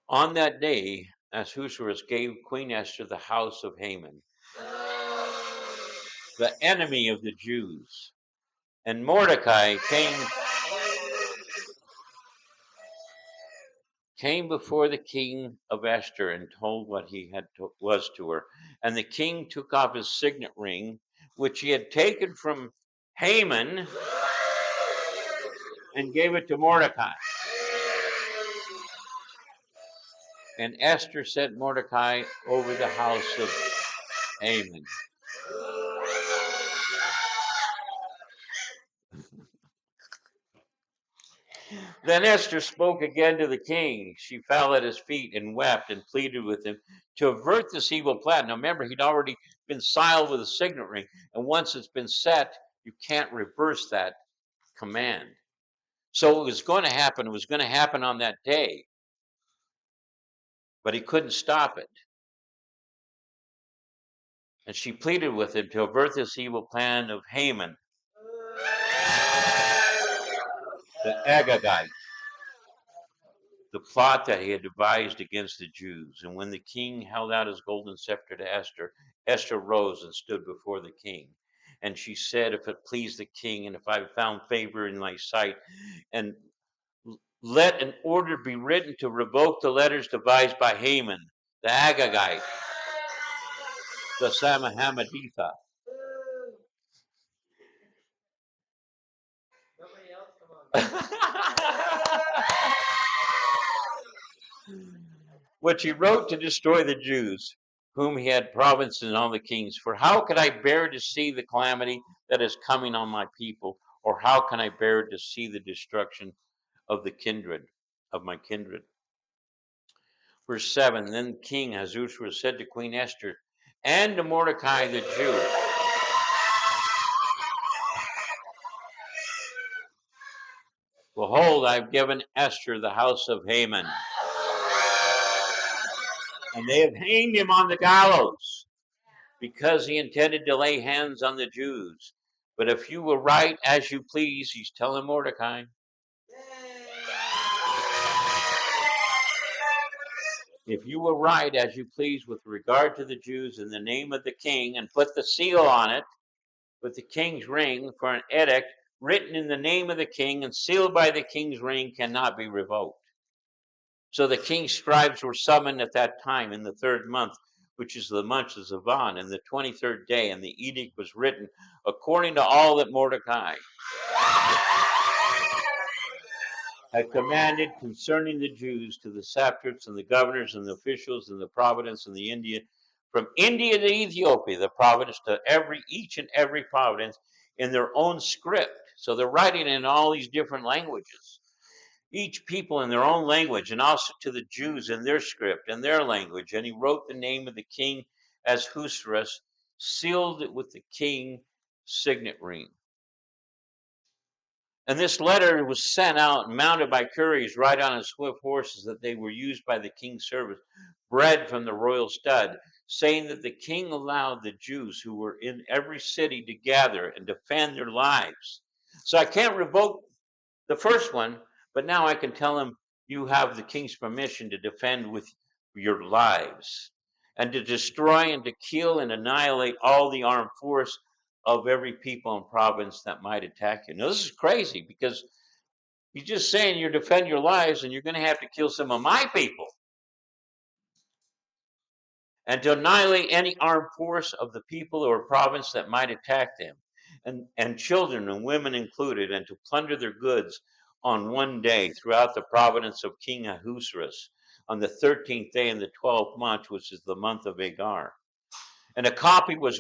Speaker 1: On that day, Ahasuerus gave Queen Esther the house of Haman, the enemy of the Jews. And Mordecai came before the king of Esther and told what he was to her. And the king took off his signet ring, which he had taken from Haman, and gave it to Mordecai. And Esther set Mordecai over the house of Haman. Then Esther spoke again to the king. She fell at his feet and wept and pleaded with him to avert this evil plan. Now remember, he'd already been sealed with a signet ring, and once it's been set, you can't reverse that command. So it was going to happen. It was going to happen on that day, but he couldn't stop it. And she pleaded with him to avert this evil plan of Haman, the Agagite, the plot that he had devised against the Jews. And when the king held out his golden scepter to Esther, Esther rose and stood before the king. And she said, if it please the king, and if I have found favor in thy sight, and let an order be written to revoke the letters devised by Haman, the Agagite, the Samahamaditha. Which he wrote to destroy the Jews, whom he had provinces in all the kings. For how could I bear to see the calamity that is coming on my people? Or how can I bear to see the destruction of the kindred, of my kindred? Verse 7, then King Ahasuerus said to Queen Esther and to Mordecai the Jew, behold, I've given Esther the house of Haman, and they have hanged him on the gallows, because he intended to lay hands on the Jews. But if you will write as you please, he's telling Mordecai, if you will write as you please with regard to the Jews in the name of the king, and put the seal on it with the king's ring for an edict written in the name of the king and sealed by the king's ring, cannot be revoked. So the king's scribes were summoned at that time in the 3rd month, which is the month of Zivan, in the 23rd day, and the edict was written according to all that Mordecai had commanded concerning the Jews to the satraps and the governors and the officials in the province and the India, from India to Ethiopia, the province to each and every province in their own script. So they're writing in all these different languages, each people in their own language, and also to the Jews in their script and their language. And he wrote the name of the king Ahasuerus, sealed it with the king's signet ring. And this letter was sent out, mounted by couriers, right on swift horses that they were used by the king's servants, bred from the royal stud, saying that the king allowed the Jews who were in every city to gather and defend their lives. So I can't revoke the first one, but now I can tell them, you have the king's permission to defend with your lives and to destroy and to kill and annihilate all the armed force of every people and province that might attack you. Now, this is crazy because he's just saying you defend your lives and you're going to have to kill some of my people. and to annihilate any armed force of the people or province that might attack them, and children and women included, and to plunder their goods on one day throughout the province of King Ahasuerus on the 13th day in the 12th month, which is the month of Agar. And a copy was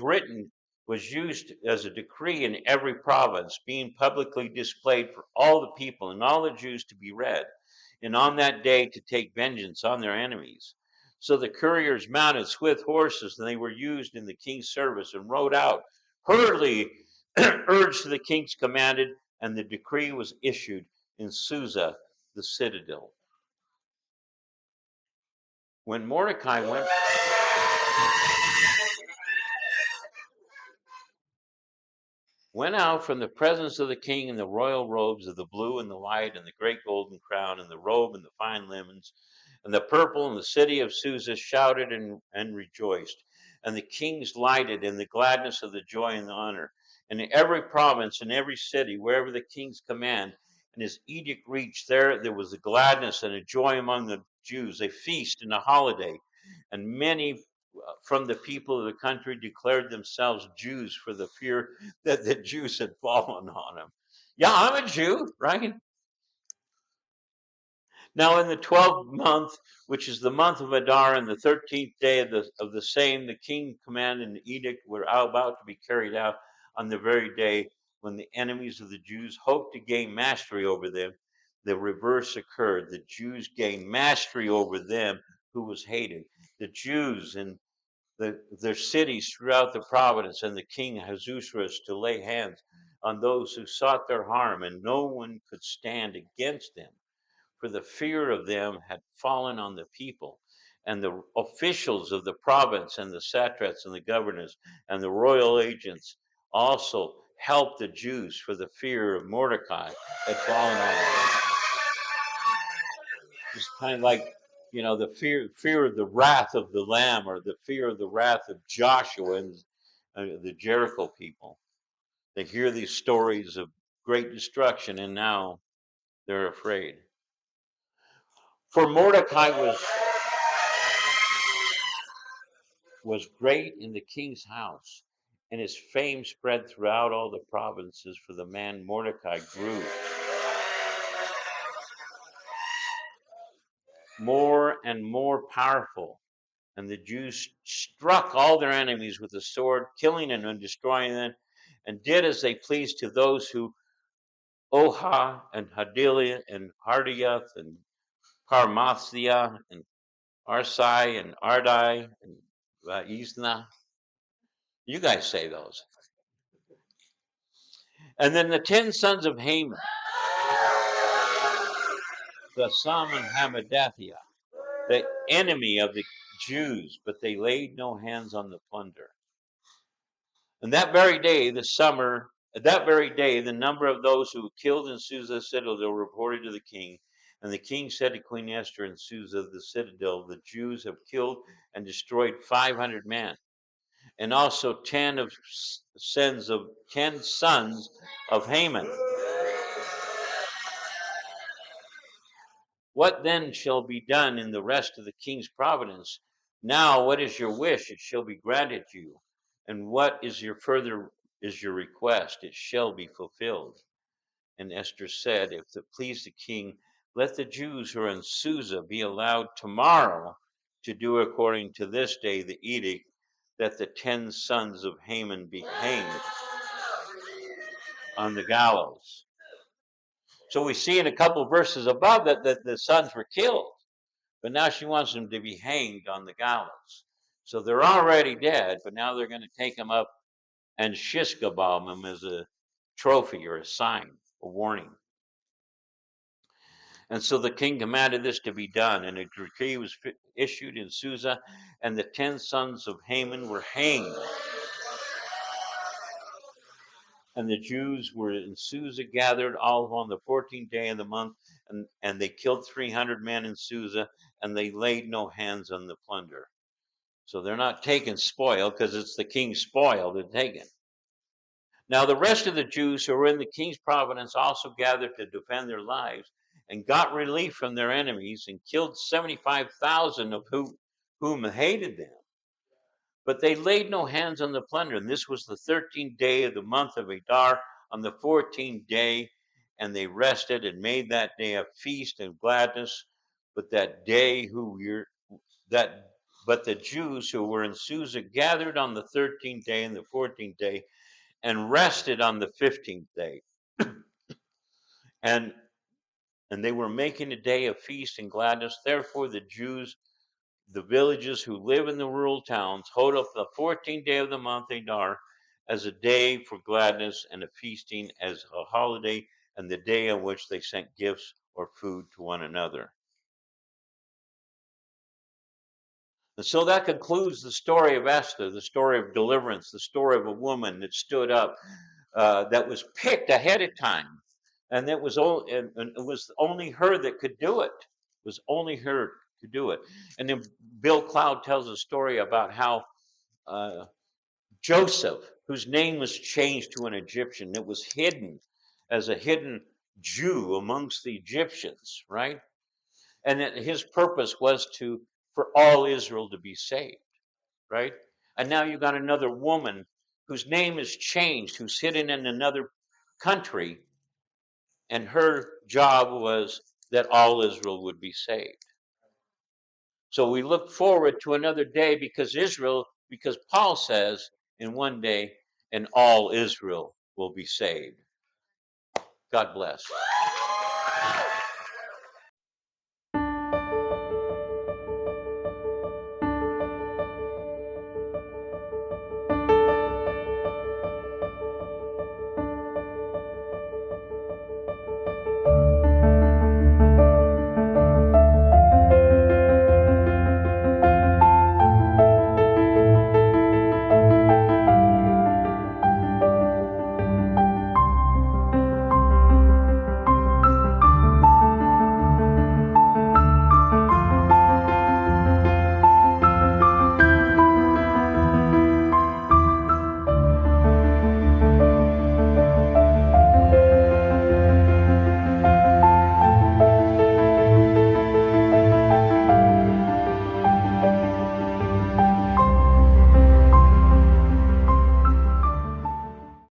Speaker 1: used as a decree in every province, being publicly displayed for all the people and all the Jews to be read, and on that day to take vengeance on their enemies. So the couriers mounted swift horses, and they were used in the king's service, and rode out hurriedly, urged the king's commanded, and the decree was issued in Susa, the citadel. When Mordecai went out from the presence of the king in the royal robes of the blue and the white and the great golden crown and the robe and the fine linens and the purple, and the city of Susa shouted and rejoiced. And the kings lighted in the gladness of the joy and the honor. And in every province and every city, wherever the king's command and his edict reached, there was a gladness and a joy among the Jews, a feast and a holiday. And many from the people of the country declared themselves Jews for the fear that the Jews had fallen on them. Yeah, I'm a Jew, right? Now in the 12th month, which is the month of Adar, and the 13th day of the same, the king command and the edict were about to be carried out on the very day when the enemies of the Jews hoped to gain mastery over them. The reverse occurred. The Jews gained mastery over them who was hated. The Jews and their cities throughout the province, and the king Ahasuerus to lay hands on those who sought their harm, and no one could stand against them, for the fear of them had fallen on the people. And the officials of the province, and the satraps, and the governors, and the royal agents also helped the Jews, for the fear of Mordecai had fallen on them. It's kind of like, the fear of the wrath of the Lamb, or the fear of the wrath of Joshua and the Jericho people. They hear these stories of great destruction, and now they're afraid. For Mordecai was great in the king's house, and his fame spread throughout all the provinces, for the man Mordecai grew more and more powerful. And the Jews struck all their enemies with the sword, killing and destroying them, and did as they pleased to those who Oha and Hadilah and Hardiath and Parmathiah and Arsai and Ardai and Isna. You guys say those. And then the 10 sons of Haman, the Sam and Hamadathiah, the enemy of the Jews, but they laid no hands on the plunder. And that very day, the number of those who were killed in Susa citadel reported to the king. And the king said to Queen Esther in Susa the citadel, the Jews have killed and destroyed 500 men, and also 10 sons of Haman. What then shall be done in the rest of the king's providence? Now, what is your wish? It shall be granted you. And what is your request? It shall be fulfilled. And Esther said, if it please the king, let the Jews who are in Susa be allowed tomorrow to do according to this day the edict, that the 10 sons of Haman be hanged on the gallows. So we see in a couple of verses above that the sons were killed, but now she wants them to be hanged on the gallows. So they're already dead, but now they're going to take them up and shishkabam them as a trophy or a sign, a warning. And so the king commanded this to be done, and a decree was issued in Susa, and the 10 sons of Haman were hanged. And the Jews were in Susa gathered all on the 14th day of the month, and they killed 300 men in Susa, and they laid no hands on the plunder. So they're not taking spoil, because it's the king's spoil they're taking. Now the rest of the Jews who were in the king's province also gathered to defend their lives, and got relief from their enemies, and killed 75,000 of whom hated them. But they laid no hands on the plunder. And this was the 13th day of the month of Adar, on the 14th day. And they rested and made that day a feast and gladness. But that day that but the Jews who were in Susa gathered on the 13th day and the 14th day and rested on the 15th day. And they were making a day of feast and gladness. Therefore the Jews, the villages who live in the rural towns, hold up the 14th day of the month Adar as a day for gladness and a feasting as a holiday, and the day on which they sent gifts or food to one another. And so that concludes the story of Esther, the story of deliverance, the story of a woman that stood up, that was picked ahead of time, and it was only her that could do it. It was only her to do it. And then Bill Cloud tells a story about how uh, Joseph, whose name was changed to an Egyptian, that was hidden as a hidden Jew amongst the Egyptians, right? And that his purpose was for all Israel to be saved, right? And now you got another woman whose name is changed, who's hidden in another country, and her job was that all Israel would be saved. So we look forward to another day because Paul says in one day, and all Israel will be saved. God bless.